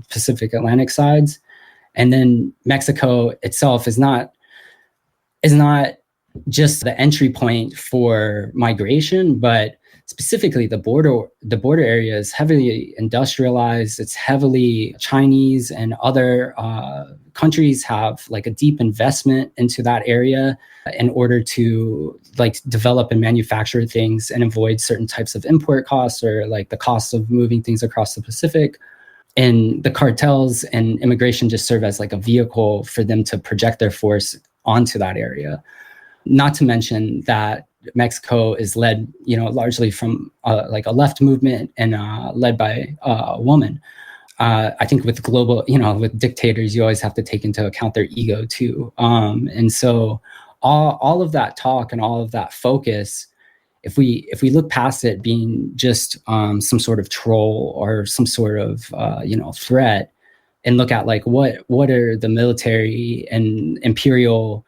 Pacific Atlantic sides. And then Mexico itself is not just the entry point for migration, but specifically the border area is heavily industrialized. It's heavily Chinese, and other countries have like a deep investment into that area in order to like develop and manufacture things and avoid certain types of import costs or like the costs of moving things across the Pacific. And the cartels and immigration just serve as like a vehicle for them to project their force onto that area. Not to mention that Mexico is led, largely from like a left movement and led by a woman. I think with global, with dictators, you always have to take into account their ego too. And so all of that talk and all of that focus, if we look past it being just some sort of troll or some sort of threat, and look at like what are the military and imperial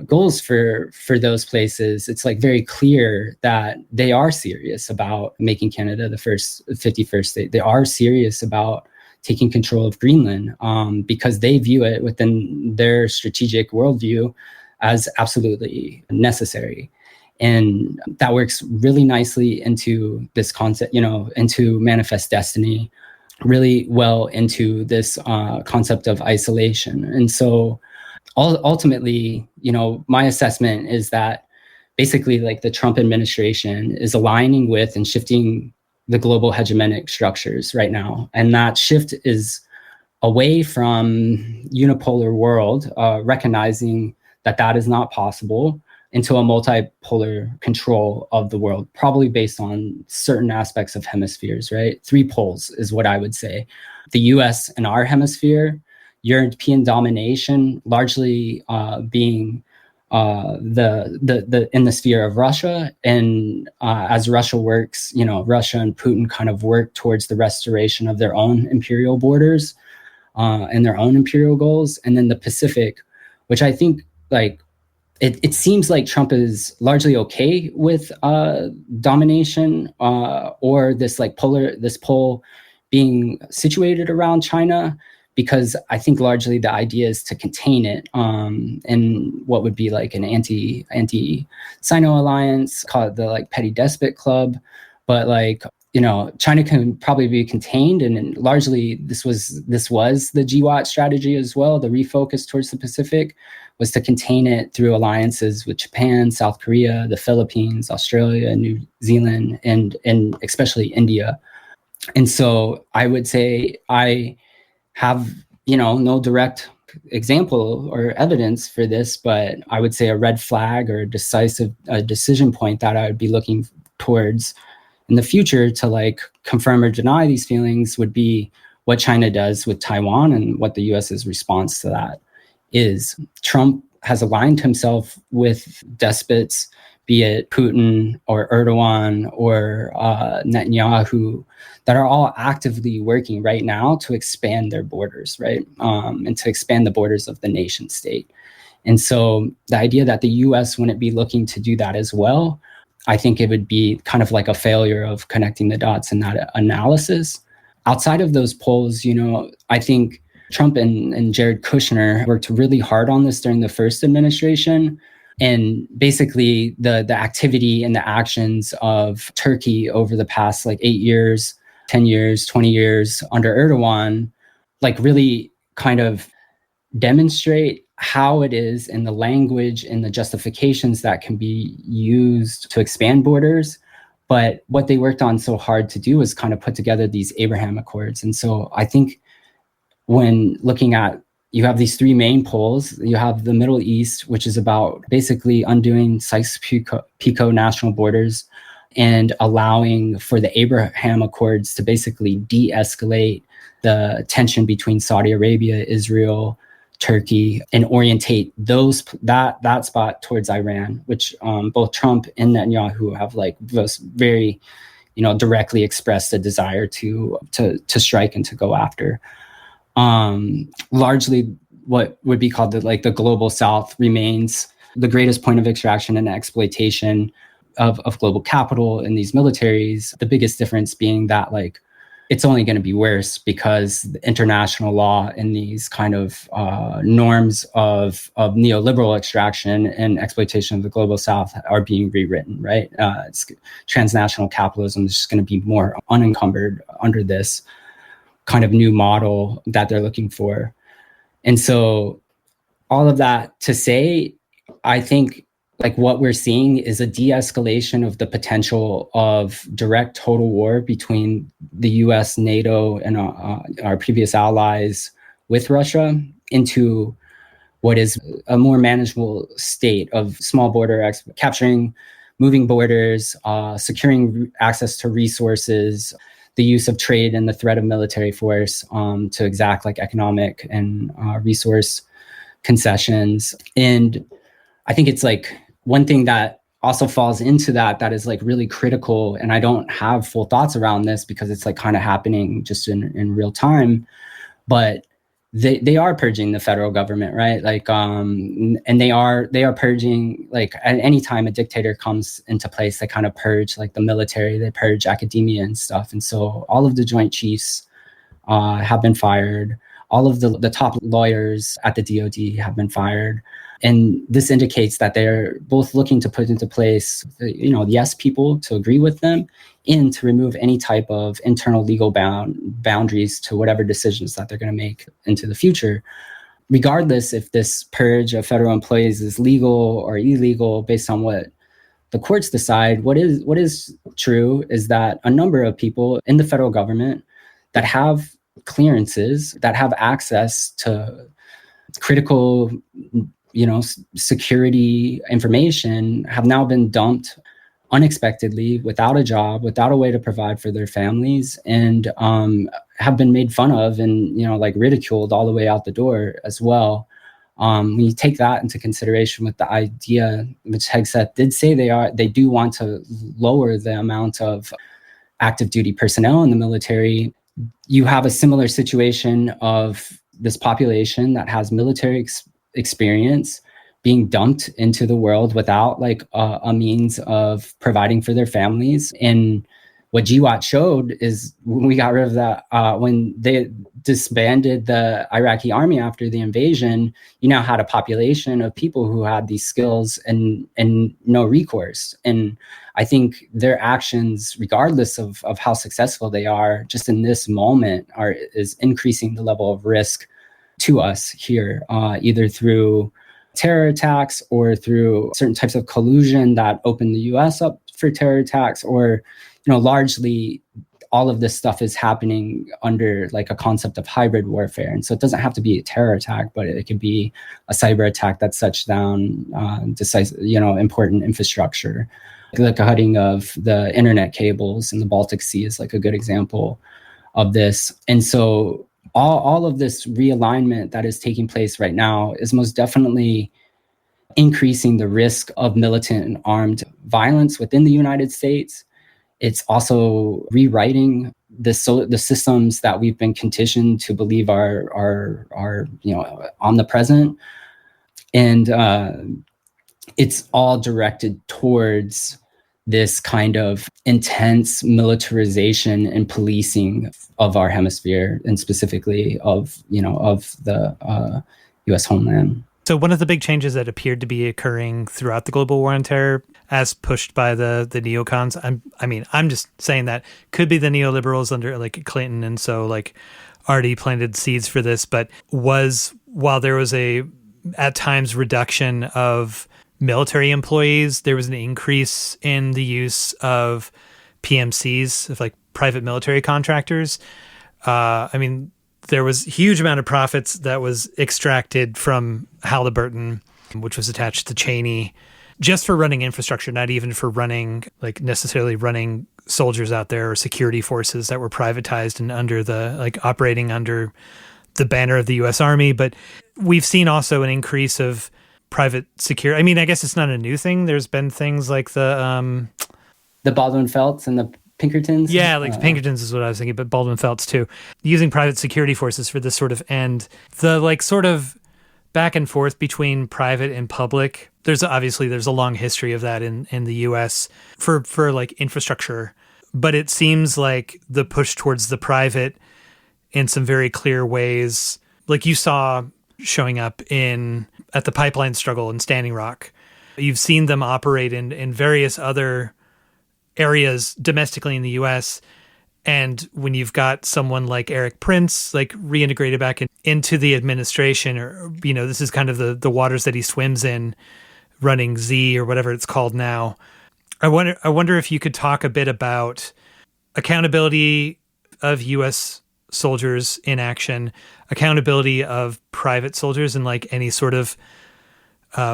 goals for those places, it's like very clear that they are serious about making Canada the 51st state. They are serious about taking control of Greenland because they view it within their strategic worldview as absolutely necessary. And that works really nicely into this concept, into Manifest Destiny, really well into this concept of isolation. And so ultimately, my assessment is that basically like the Trump administration is aligning with and shifting the global hegemonic structures right now. And that shift is away from unipolar world, recognizing that is not possible, into a multipolar control of the world, probably based on certain aspects of hemispheres, right? 3 poles is what I would say. The US and our hemisphere, European domination largely being the in the sphere of Russia, and as Russia works, Russia and Putin kind of work towards the restoration of their own imperial borders and their own imperial goals, and then the Pacific, which I think like it seems like Trump is largely okay with domination or this pole being situated around China, because I think largely the idea is to contain it in what would be like an anti-Sino alliance, call it the like petty despot club. But like, China can probably be contained, and largely this was the GWAT strategy as well. The refocus towards the Pacific was to contain it through alliances with Japan, South Korea, the Philippines, Australia, New Zealand, and especially India. And so I would say I have, no direct example or evidence for this, but I would say a red flag or a decision point that I would be looking towards in the future to like confirm or deny these feelings would be what China does with Taiwan and what the US's response to that is. Trump has aligned himself with despots, be it Putin or Erdogan or Netanyahu, that are all actively working right now to expand their borders, right? And to expand the borders of the nation state. And so the idea that the US wouldn't be looking to do that as well, I think it would be kind of like a failure of connecting the dots in that analysis. Outside of those polls, I think Trump and Jared Kushner worked really hard on this during the first administration. And basically the activity and the actions of Turkey over the past like 8 years, 10 years, 20 years under Erdogan, like really kind of demonstrate how it is in the language and the justifications that can be used to expand borders. But what they worked on so hard to do is kind of put together these Abraham Accords. And so I think when looking at, you have these 3 main poles. You have the Middle East, which is about basically undoing Sykes-Picot national borders and allowing for the Abraham Accords to basically de-escalate the tension between Saudi Arabia, Israel, Turkey, and orientate that spot towards Iran, which both Trump and Netanyahu have like very, directly expressed a desire to strike and to go after. Largely what would be called the global South remains the greatest point of extraction and exploitation of global capital in these militaries. The biggest difference being that like it's only going to be worse because the international law and these kind of norms of neoliberal extraction and exploitation of the global South are being rewritten, right? Transnational capitalism is just going to be more unencumbered under this kind of new model that they're looking for. And so all of that to say, I think like what we're seeing is a de-escalation of the potential of direct total war between the US, NATO, and our previous allies with Russia into what is a more manageable state of small border capturing, moving borders, securing access to resources, the use of trade and the threat of military force to exact like economic and resource concessions. And I think it's like one thing that also falls into that is like really critical. And I don't have full thoughts around this because it's like kind of happening just in real time. But they are purging the federal government, right? Like, and they are purging, like at any time a dictator comes into place, they kind of purge like the military, they purge academia and stuff. And so all of the Joint Chiefs have been fired. All of the top lawyers at the DoD have been fired. And this indicates that they're both looking to put into place, yes people to agree with them and to remove any type of internal legal boundaries to whatever decisions that they're going to make into the future. Regardless if this purge of federal employees is legal or illegal based on what the courts decide, what is true is that a number of people in the federal government that have clearances, that have access to critical security information have now been dumped unexpectedly without a job, without a way to provide for their families, and have been made fun of and, ridiculed all the way out the door as well. When you take that into consideration with the idea, which Hegseth did say they do want to lower the amount of active duty personnel in the military, you have a similar situation of this population that has military experience being dumped into the world without like a means of providing for their families. And what GWAT showed is when we got rid of that, when they disbanded the Iraqi army after the invasion, you now had a population of people who had these skills and no recourse. And I think their actions, regardless of how successful they are, just in this moment is increasing the level of risk to us here, either through terror attacks or through certain types of collusion that open the US up for terror attacks, or, largely all of this stuff is happening under like a concept of hybrid warfare. And so it doesn't have to be a terror attack, but it could be a cyber attack that shuts down important infrastructure. The cutting of the internet cables in the Baltic Sea is like a good example of this. And so all of this realignment that is taking place right now is most definitely increasing the risk of militant and armed violence within the United States. It's also rewriting the systems that we've been conditioned to believe are omnipresent, and it's all directed towards this kind of intense militarization and policing of our hemisphere, and specifically of the U.S. homeland. So one of the big changes that appeared to be occurring throughout the global war on terror, as pushed by the neocons, I'm just saying that could be the neoliberals under like Clinton, and so like already planted seeds for this, but while there was at times reduction of military employees, there was an increase in the use of PMCs, of like private military contractors. There was a huge amount of profits that was extracted from Halliburton, which was attached to Cheney, just for running infrastructure, not even for necessarily running soldiers out there or security forces that were privatized and operating under the banner of the U.S. Army. But we've seen also an increase of private security. I guess it's not a new thing. There's been things like the Baldwin Felts and the Pinkertons. Yeah, like Pinkertons is what I was thinking, but Baldwin Felts too. Using private security forces for this sort of end. The sort of back and forth between private and public. There's a long history of that in the US for like infrastructure. But it seems like the push towards the private in some very clear ways, like you saw showing up at the pipeline struggle in Standing Rock. You've seen them operate in various other areas domestically in the US. And when you've got someone like Eric Prince, like reintegrated back into the administration, or, this is kind of the waters that he swims in, running Z or whatever it's called now. I wonder if you could talk a bit about accountability of US soldiers in action, accountability of private soldiers, and like any sort of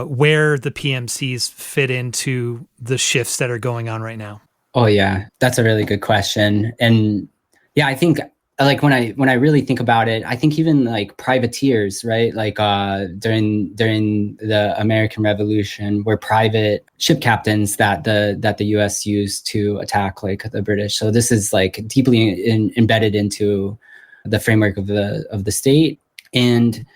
where the PMCs fit into the shifts that are going on right now? Oh yeah, that's a really good question. And yeah, I think like when I really think about it, I think even like privateers, right? Like during the American Revolution, were private ship captains that the US used to attack like the British. So this is like deeply embedded into the framework of the state. And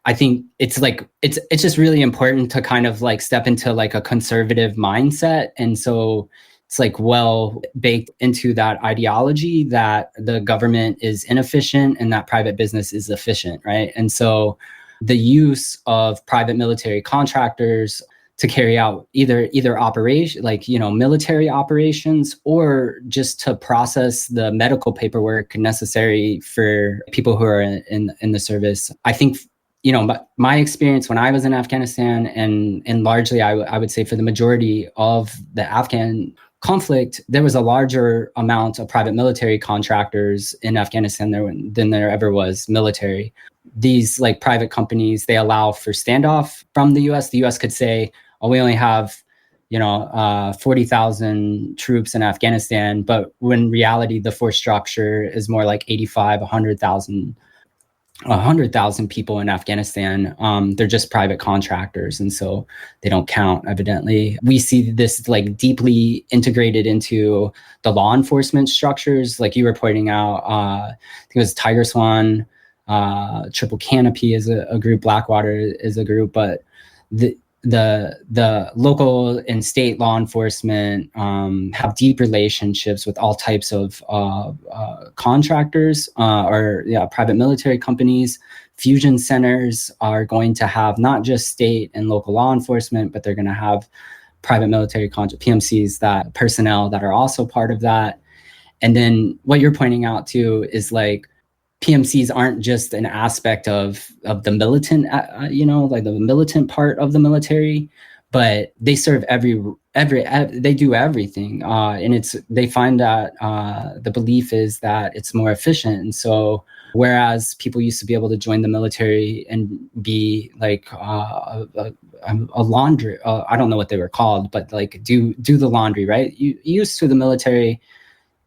I think it's like it's just really important to kind of like step into like a conservative mindset. And so it's like well baked into that ideology that the government is inefficient and that private business is efficient, right? And so the use of private military contractors to carry out either operation, like, you know, military operations, or just to process the medical paperwork necessary for people who are in the service. I think, you know, my experience when I was in Afghanistan, and largely I would say for the majority of the Afghan conflict, there was a larger amount of private military contractors in Afghanistan than there ever was military. These like private companies, they allow for standoff from the US. The US could say, oh, we only have, you know, 40,000 troops in Afghanistan, but when reality, the force structure is more like 85, 100,000 people in Afghanistan. They're just private contractors, and so they don't count, evidently. We see this like deeply integrated into the law enforcement structures, like you were pointing out. I think it was Tiger Swan, Triple Canopy is a group, Blackwater is a group, but the local and state law enforcement have deep relationships with all types of contractors or private military companies. Fusion centers are going to have not just state and local law enforcement, but they're going to have private military PMCs, that personnel that are also part of that. And then what you're pointing out too is like PMCs aren't just an aspect of the militant, like the militant part of the military, but they serve they do everything. And they find that the belief is that it's more efficient. And so whereas people used to be able to join the military and be like a laundry, I don't know what they were called, but like do the laundry, right? You used to the military,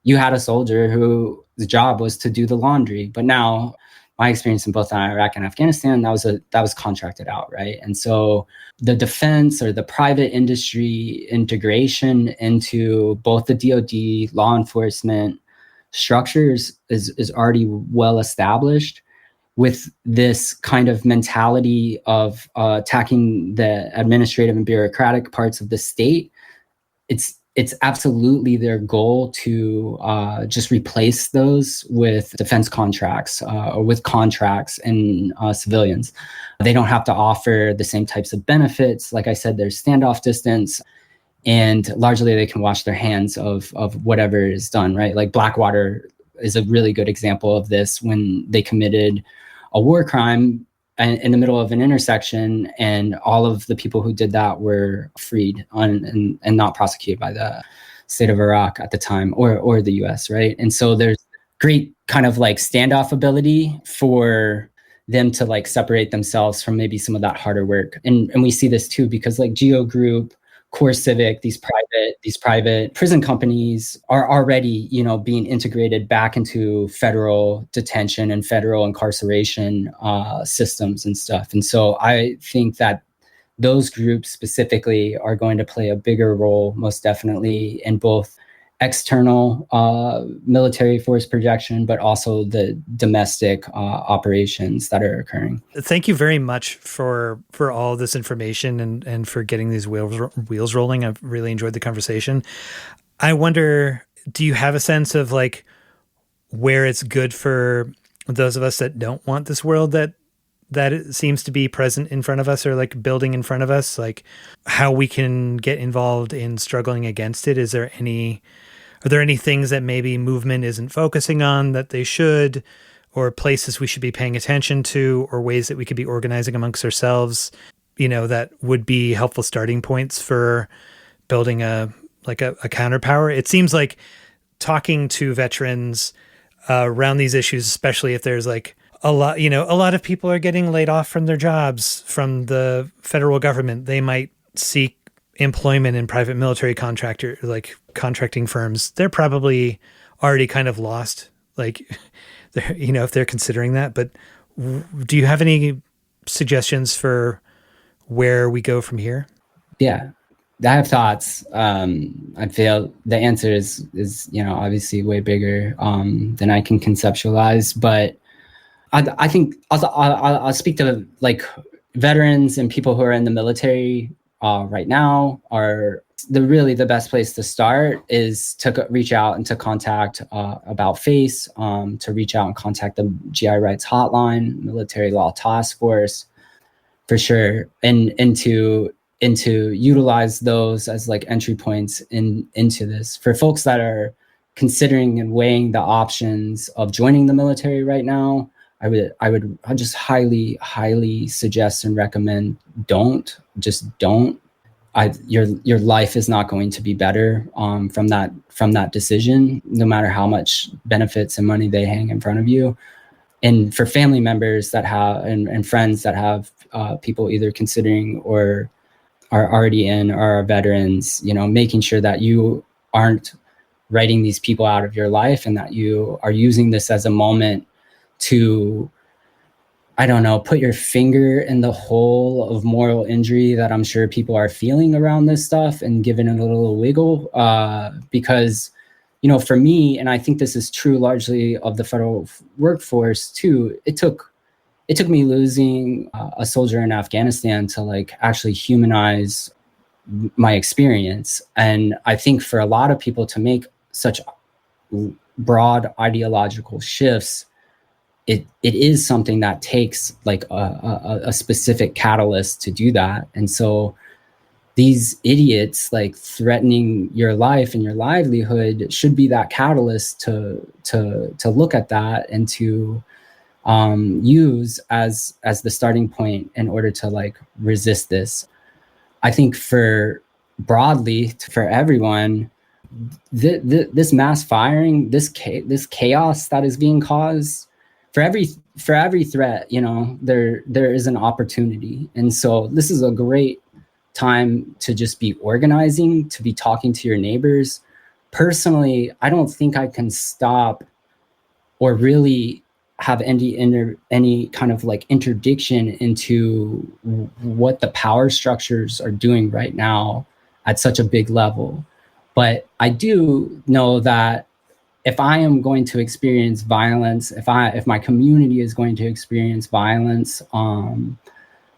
you had a soldier who the job was to do the laundry. But now my experience in both Iraq and Afghanistan, that was contracted out, right? And so the defense or the private industry integration into both the DoD law enforcement structures is already well established. With this kind of mentality of attacking the administrative and bureaucratic parts of the state, it's absolutely their goal to just replace those with defense contracts or with contracts and civilians. They don't have to offer the same types of benefits. Like I said, there's standoff distance, and largely they can wash their hands of whatever is done, right? Like Blackwater is a really good example of this, when they committed a war crime in the middle of an intersection, and all of the people who did that were freed and not prosecuted by the state of Iraq at the time, or the US, right? And so there's great kind of like standoff ability for them to like separate themselves from maybe some of that harder work. And we see this too, because like Geo Group, Core Civic, these private prison companies are already, being integrated back into federal detention and federal incarceration systems and stuff. And so I think that those groups specifically are going to play a bigger role, most definitely, in both external military force projection, but also the domestic operations that are occurring. Thank you very much for all this information and for getting these wheels rolling. I've really enjoyed the conversation. I wonder, do you have a sense of like where it's good for those of us that don't want this world that it seems to be present in front of us, or like building in front of us, like how we can get involved in struggling against it? Are there any things that maybe movement isn't focusing on that they should, or places we should be paying attention to, or ways that we could be organizing amongst ourselves, that would be helpful starting points for building a counterpower? It seems like talking to veterans around these issues, especially if there's like a lot of people are getting laid off from their jobs from the federal government. They might seek employment in private military contracting firms. They're probably already kind of lost, like, if they're considering that. But do you have any suggestions for where we go from here? Yeah, I have thoughts. I feel the answer is obviously way bigger than I can conceptualize. But I think I'll speak to like veterans and people who are in the military right now. Are the best place to start is to reach out and to contact About Face, to reach out and contact the GI Rights Hotline, Military Law Task Force, for sure, and to utilize those as like entry points into this for folks that are considering and weighing the options of joining the military right now. I would just highly suggest and recommend don't. Your life is not going to be better from that decision, no matter how much benefits and money they hang in front of you. And for family members that have and friends that have people either considering or are already in or are veterans, making sure that you aren't writing these people out of your life, and that you are using this as a moment to, I don't know, put your finger in the hole of moral injury that I'm sure people are feeling around this stuff, and giving it a little wiggle. Because, for me, and I think this is true largely of the federal workforce too, it took me losing a soldier in Afghanistan to like actually humanize my experience. And I think for a lot of people to make such broad ideological shifts, it is something that takes like a specific catalyst to do that. And so these idiots like threatening your life and your livelihood should be that catalyst to look at that and to use as the starting point in order to like resist this. I think for everyone, this mass firing, this chaos that is being caused, for every threat, there is an opportunity. And so this is a great time to just be organizing, to be talking to your neighbors. Personally, I don't think I can stop or really have any kind of like interdiction into what the power structures are doing right now at such a big level. But I do know that if I am going to experience violence, if my community is going to experience violence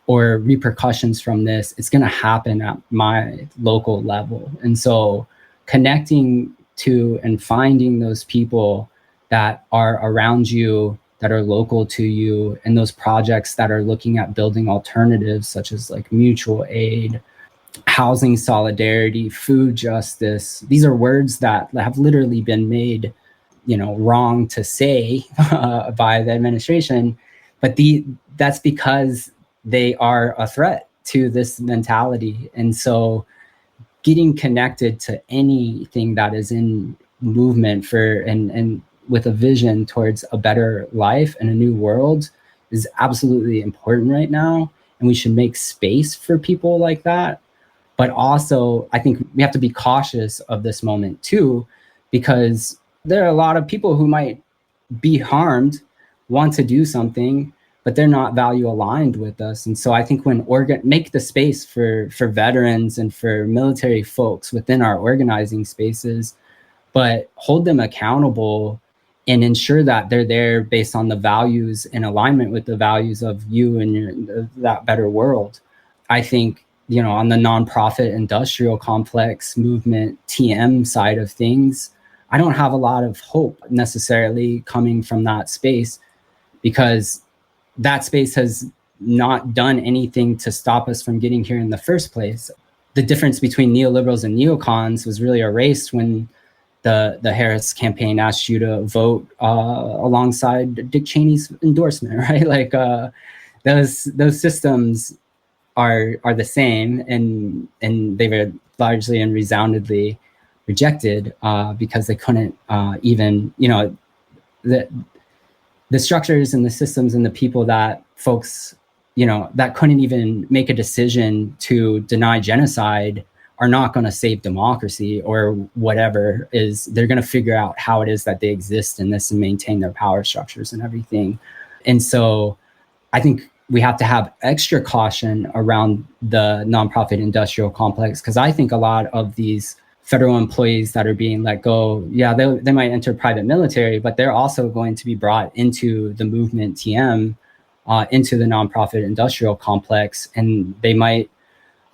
or repercussions from this, it's going to happen at my local level. And so connecting to and finding those people that are around you, that are local to you, and those projects that are looking at building alternatives such as like mutual aid, housing solidarity, food justice. These are words that have literally been made, wrong to say by the administration, but that's because they are a threat to this mentality. And so getting connected to anything that is in movement for and with a vision towards a better life and a new world is absolutely important right now. And we should make space for people like that. But also, I think we have to be cautious of this moment too, because there are a lot of people who might be harmed, want to do something, but they're not value aligned with us. And so I think when make the space for veterans and for military folks within our organizing spaces, but hold them accountable and ensure that they're there based on the values in alignment with the values of you and that better world. I think, on the nonprofit industrial complex movement TM side of things, I don't have a lot of hope necessarily coming from that space, because that space has not done anything to stop us from getting here in the first place. The difference between neoliberals and neocons was really erased when the Harris campaign asked you to vote alongside Dick Cheney's endorsement, right? Like those systems are the same, and they were largely and resoundingly rejected because they couldn't even, the structures and the systems and the people that folks, that couldn't even make a decision to deny genocide are not going to save democracy or whatever. They're going to figure out how it is that they exist in this and maintain their power structures and everything. And so I think we have to have extra caution around the nonprofit industrial complex, because I think a lot of these federal employees that are being let go, they might enter private military, but they're also going to be brought into the movement TM, into the nonprofit industrial complex. And they might,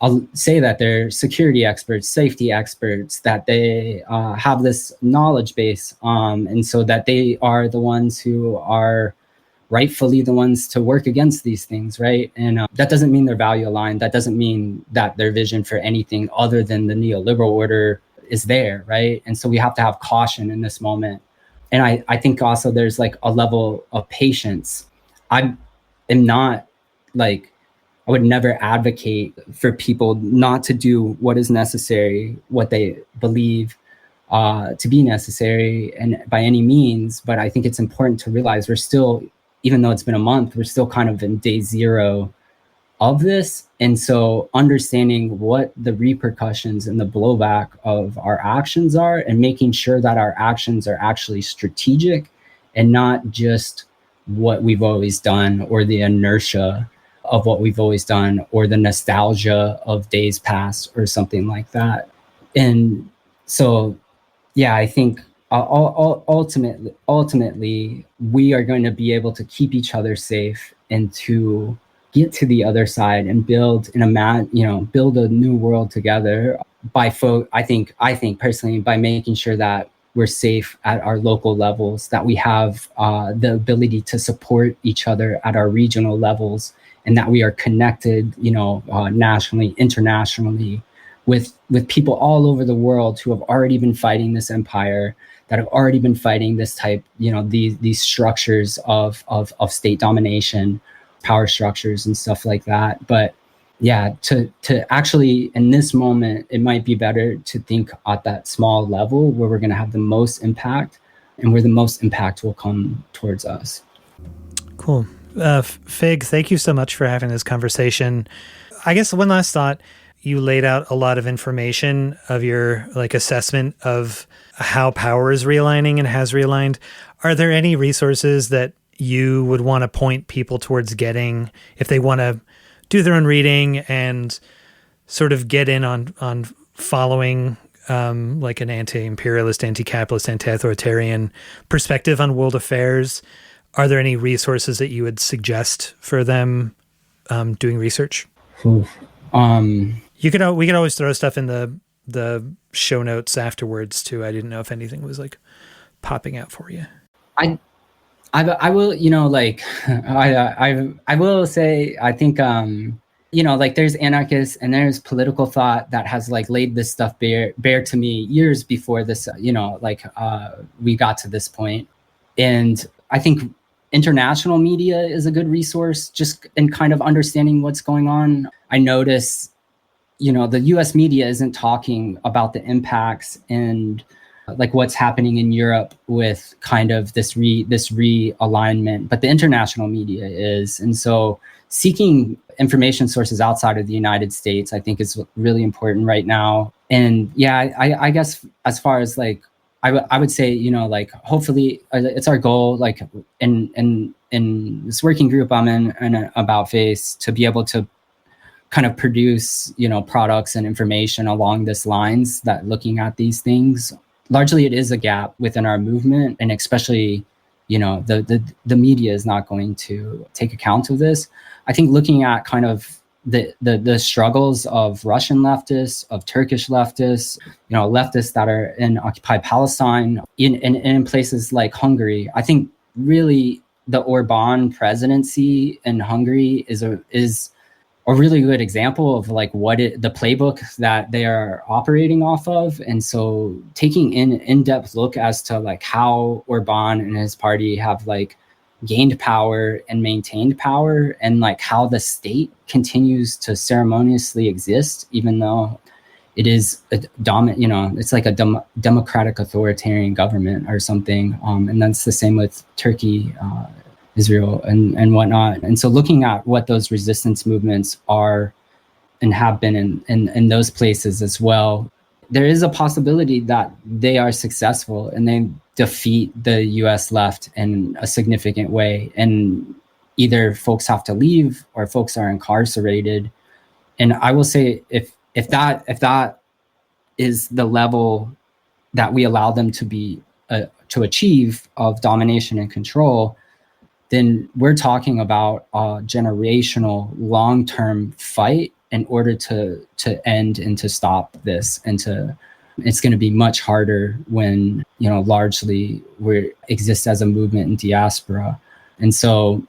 I'll say that they're security experts, safety experts, that they have this knowledge base. And so that they are the ones who are rightfully the ones to work against these things, right? And that doesn't mean they're value aligned. That doesn't mean that their vision for anything other than the neoliberal order is there, right? And so we have to have caution in this moment. And I think also there's like a level of patience. I am not like, I would never advocate for people not to do what is necessary, what they believe to be necessary, and by any means. But I think it's important to realize we're still, even though it's been a month, we're still kind of in day zero of this. And so understanding what the repercussions and the blowback of our actions are, and making sure that our actions are actually strategic and not just what we've always done, or the inertia of what we've always done, or the nostalgia of days past, or something like that. And so, I think ultimately, we are going to be able to keep each other safe and to get to the other side and build build a new world together I think personally, by making sure that we're safe at our local levels, that we have the ability to support each other at our regional levels, and that we are connected, nationally, internationally, with people all over the world who have already been fighting this empire, that have already been fighting this type, these structures of state domination, power structures and stuff like that. But to actually, in this moment, it might be better to think at that small level where we're going to have the most impact, and where the most impact will come towards us. Cool. Fig, thank you so much for having this conversation. I guess one last thought. You laid out a lot of information of your assessment of how power is realigning and has realigned. Are there any resources that you would want to point people towards getting if they want to do their own reading and sort of get in on following an anti-imperialist, anti-capitalist, anti-authoritarian perspective on world affairs? Are there any resources that you would suggest for them doing research? We could always throw stuff in the show notes afterwards too. I didn't know if anything was popping out for you. I will, I will say, I think, there's anarchists and there's political thought that has laid this stuff bare to me years before this, we got to this point. And I think international media is a good resource just in kind of understanding what's going on. I notice, the US media isn't talking about the impacts and what's happening in Europe with kind of this realignment, but the international media is. And so seeking information sources outside of the United States, I think, is really important right now. And I guess as far as I would say, hopefully it's our goal, in this working group I'm in and About Face, to be able to kind of produce, products and information along this lines, that looking at these things. Largely, it is a gap within our movement, and especially, the media is not going to take account of this. I think looking at kind of the struggles of Russian leftists, of Turkish leftists, leftists that are in occupied Palestine, in places like Hungary. I think really the Orban presidency in Hungary is a really good example of the playbook that they are operating off of. And so taking in-depth look as to how Orban and his party have gained power and maintained power, and how the state continues to ceremoniously exist, even though it is a it's like a democratic authoritarian government or something. And that's the same with Turkey, Israel, and whatnot. And so looking at what those resistance movements are and have been in those places as well, there is a possibility that they are successful and they defeat the US left in a significant way. And either folks have to leave or folks are incarcerated. And I will say, if that is the level that we allow them to achieve of domination and control, then we're talking about a generational, long-term fight in order to end and to stop this. And it's going to be much harder when, largely we exist as a movement in diaspora. And so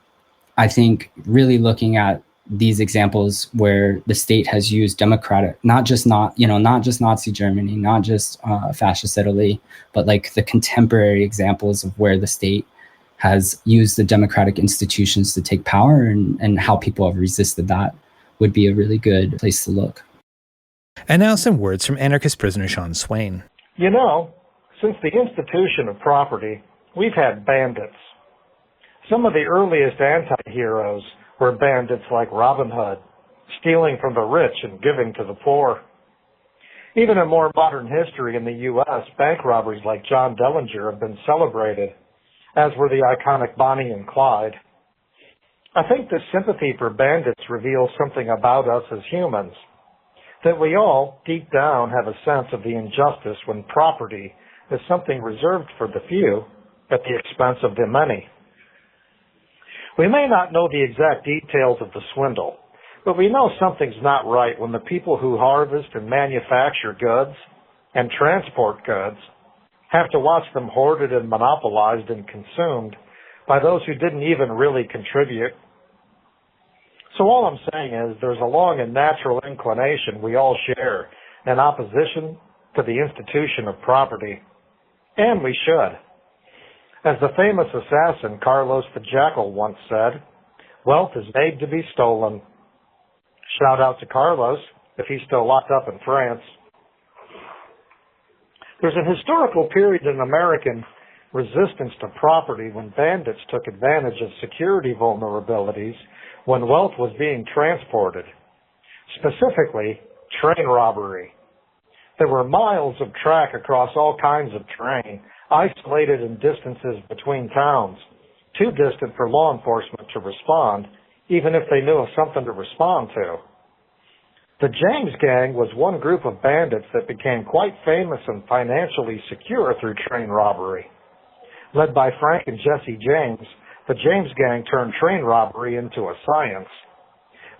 I think really looking at these examples where the state has used democratic, not just Nazi Germany, not just fascist Italy, but like the contemporary examples of where the state has used the democratic institutions to take power and how people have resisted that would be a really good place to look. And now some words from anarchist prisoner Sean Swain. Since the institution of property, we've had bandits. Some of the earliest anti-heroes were bandits like Robin Hood, stealing from the rich and giving to the poor. Even in more modern history in the U.S., bank robberies like John Dillinger have been celebrated, as were the iconic Bonnie and Clyde. I think this sympathy for bandits reveals something about us as humans, that we all, deep down, have a sense of the injustice when property is something reserved for the few at the expense of the many. We may not know the exact details of the swindle, but we know something's not right when the people who harvest and manufacture goods and transport goods have to watch them hoarded and monopolized and consumed by those who didn't even really contribute. So all I'm saying is there's a long and natural inclination we all share in opposition to the institution of property, and we should. As the famous assassin Carlos the Jackal once said, "Wealth is made to be stolen." Shout out to Carlos if he's still locked up in France. There's a historical period in American resistance to property when bandits took advantage of security vulnerabilities when wealth was being transported, specifically train robbery. There were miles of track across all kinds of terrain, isolated in distances between towns, too distant for law enforcement to respond, even if they knew of something to respond to. The James Gang was one group of bandits that became quite famous and financially secure through train robbery. Led by Frank and Jesse James, the James Gang turned train robbery into a science.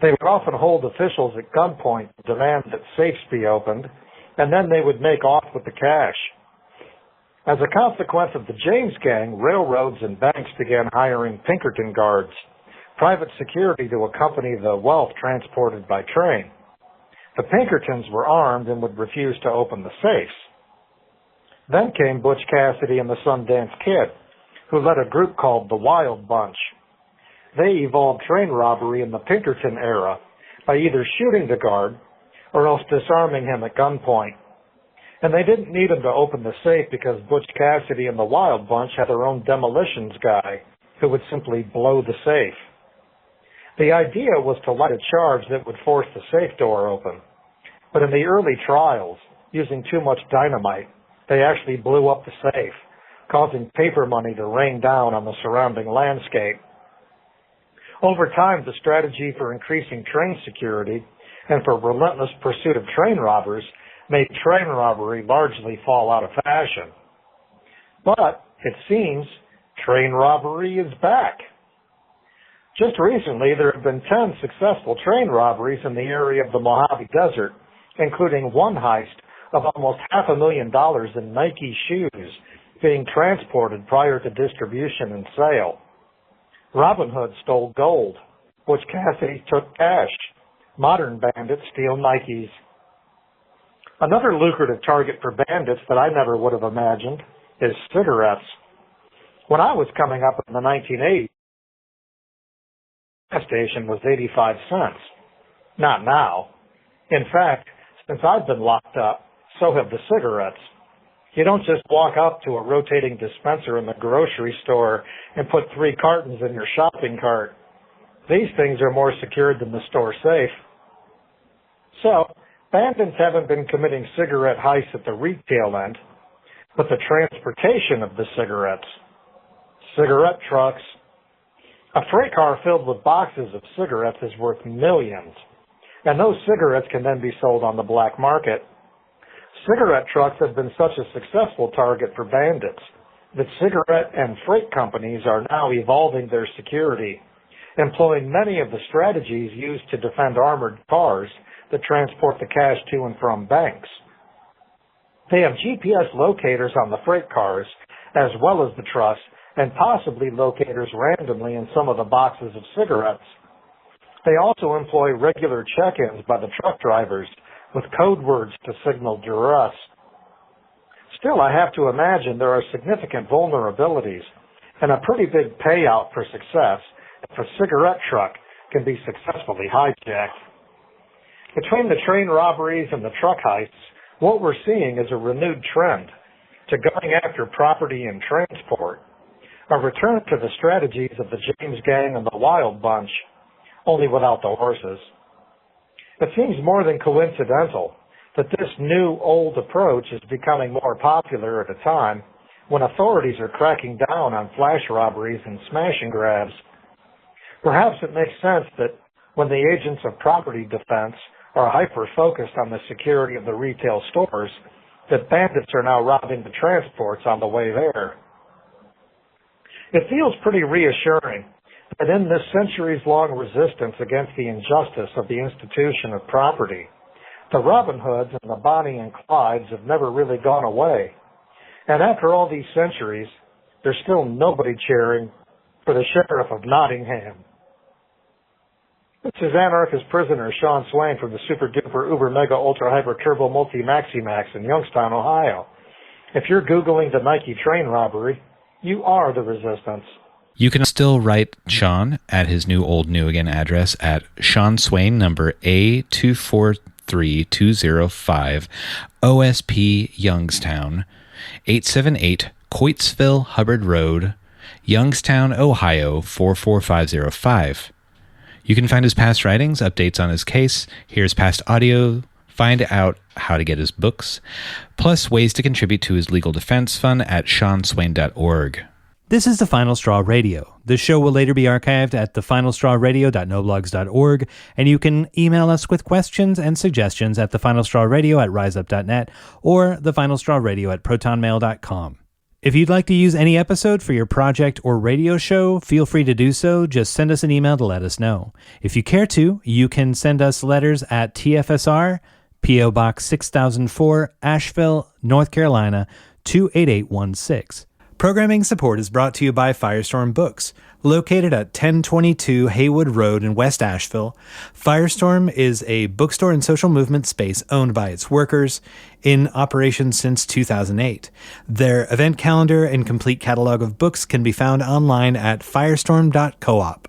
They would often hold officials at gunpoint to demand that safes be opened, and then they would make off with the cash. As a consequence of the James Gang, railroads and banks began hiring Pinkerton guards, private security to accompany the wealth transported by train. The Pinkertons were armed and would refuse to open the safes. Then came Butch Cassidy and the Sundance Kid, who led a group called the Wild Bunch. They evolved train robbery in the Pinkerton era by either shooting the guard or else disarming him at gunpoint. And they didn't need him to open the safe because Butch Cassidy and the Wild Bunch had their own demolitions guy who would simply blow the safe. The idea was to light a charge that would force the safe door open. But in the early trials, using too much dynamite, they actually blew up the safe, causing paper money to rain down on the surrounding landscape. Over time, the strategy for increasing train security and for relentless pursuit of train robbers made train robbery largely fall out of fashion. But, it seems, train robbery is back. Just recently, there have been 10 successful train robberies in the area of the Mojave Desert, including one heist of almost $500,000 in Nike shoes being transported prior to distribution and sale. Robin Hood stole gold. Butch Cassidy took cash. Modern bandits steal Nikes. Another lucrative target for bandits that I never would have imagined is cigarettes. When I was coming up in the 1980s, the gas station was 85 cents. Not now. In fact, Since I've been locked up, so have the cigarettes. You don't just walk up to a rotating dispenser in the grocery store and put 3 cartons in your shopping cart. These things are more secured than the store safe. So, bandits haven't been committing cigarette heists at the retail end, but the transportation of the cigarettes. Cigarette trucks. A freight car filled with boxes of cigarettes is worth millions, and those cigarettes can then be sold on the black market. Cigarette trucks have been such a successful target for bandits that cigarette and freight companies are now evolving their security, employing many of the strategies used to defend armored cars that transport the cash to and from banks. They have GPS locators on the freight cars as well as the trucks, and possibly locators randomly in some of the boxes of cigarettes. They also employ regular check-ins by the truck drivers with code words to signal duress. Still, I have to imagine there are significant vulnerabilities and a pretty big payout for success if a cigarette truck can be successfully hijacked. Between the train robberies and the truck heists, what we're seeing is a renewed trend to going after property and transport, a return to the strategies of the James Gang and the Wild Bunch, only without the horses. It seems more than coincidental that this new old approach is becoming more popular at a time when authorities are cracking down on flash robberies and smash and grabs. Perhaps it makes sense that when the agents of property defense are hyper-focused on the security of the retail stores, that bandits are now robbing the transports on the way there. It feels pretty reassuring that in this centuries-long resistance against the injustice of the institution of property, the Robin Hoods and the Bonnie and Clydes have never really gone away. And after all these centuries, there's still nobody cheering for the Sheriff of Nottingham. This is anarchist prisoner Sean Swain from the Super Duper Uber Mega Ultra Hyper Turbo Multi Maxi Max in Youngstown, Ohio. If you're Googling the Nike train robbery, you are the resistance. You can still write Sean at his new old new again address at Sean Swain number A243205 OSP Youngstown 878 Coitesville Hubbard Road, Youngstown, Ohio 44505. You can find his past writings, updates on his case, hear his past audio, find out how to get his books, plus ways to contribute to his legal defense fund at seanswain.org. This is The Final Straw Radio. The show will later be archived at thefinalstrawradio.noblogs.org, and you can email us with questions and suggestions at thefinalstrawradio@riseup.net or thefinalstrawradio@protonmail.com. If you'd like to use any episode for your project or radio show, feel free to do so. Just send us an email to let us know. If you care to, you can send us letters at TFSR, P.O. Box 6004, Asheville, North Carolina, 28816. Programming support is brought to you by Firestorm Books. Located at 1022 Haywood Road in West Asheville, Firestorm is a bookstore and social movement space owned by its workers, in operation since 2008. Their event calendar and complete catalog of books can be found online at firestorm.coop.